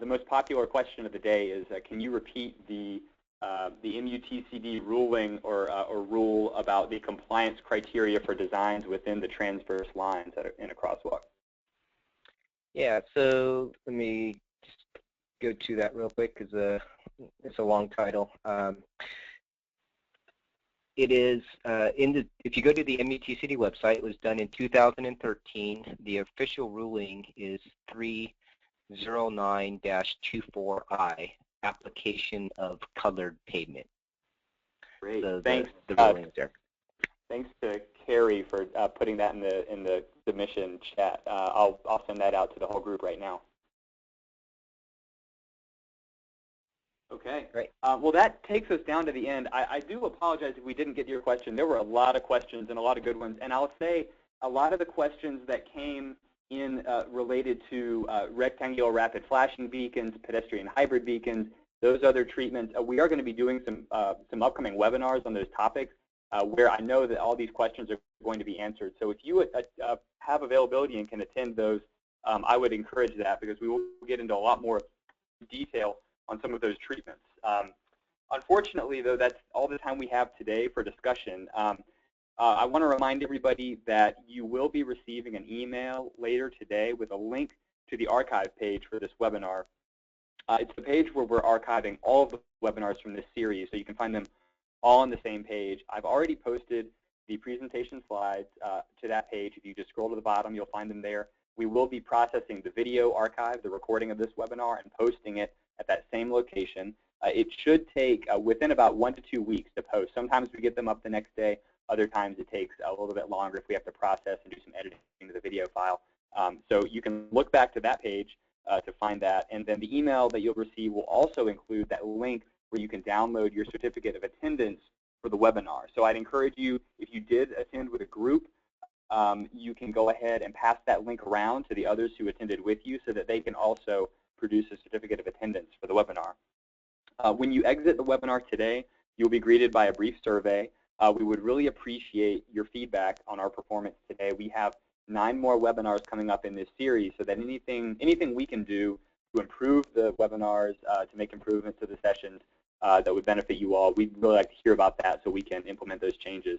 The most popular question of the day is, can you repeat the MUTCD ruling or rule about the compliance criteria for designs within the transverse lines in a crosswalk? Yeah, so let me just go to that real quick because it's a long title. It is if you go to the MUTCD website, it was done in 2013. The official ruling is 309-24I, application of colored pavement. Great, so thanks. The ruling is there. Thanks to Carrie for putting that in the submission chat. I'll send that out to the whole group right now. Okay. Great. Well, that takes us down to the end. I do apologize if we didn't get to your question. There were a lot of questions and a lot of good ones. And I'll say a lot of the questions that came in related to rectangular rapid flashing beacons, pedestrian hybrid beacons, those other treatments. We are going to be doing some upcoming webinars on those topics where I know that all these questions are going to be answered. So if you have availability and can attend those, I would encourage that, because we will get into a lot more detail on some of those treatments. Unfortunately, though, that's all the time we have today for discussion. I want to remind everybody that you will be receiving an email later today with a link to the archive page for this webinar. It's the page where we're archiving all of the webinars from this series, so you can find them all on the same page. I've already posted the presentation slides to that page. If you just scroll to the bottom, you'll find them there. We will be processing the video archive, the recording of this webinar, and posting it at that same location. It should take within about 1 to 2 weeks to post. Sometimes we get them up the next day. Other times it takes a little bit longer if we have to process and do some editing to the video file. So you can look back to that page to find that. And then the email that you'll receive will also include that link where you can download your certificate of attendance for the webinar. So I'd encourage you, if you did attend with a group, you can go ahead and pass that link around to the others who attended with you so that they can also produce a certificate of attendance for the webinar. When you exit the webinar today, you'll be greeted by a brief survey. We would really appreciate your feedback on our performance today. We have 9 more webinars coming up in this series, so that anything we can do to improve the webinars, to make improvements to the sessions that would benefit you all, we'd really like to hear about that so we can implement those changes.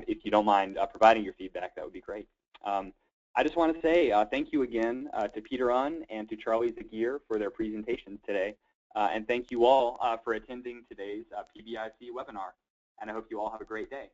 If you don't mind providing your feedback, that would be great. I just want to say thank you again to Peter Unn and to Charlie Zagier for their presentations today. And thank you all for attending today's PBIC webinar. And I hope you all have a great day.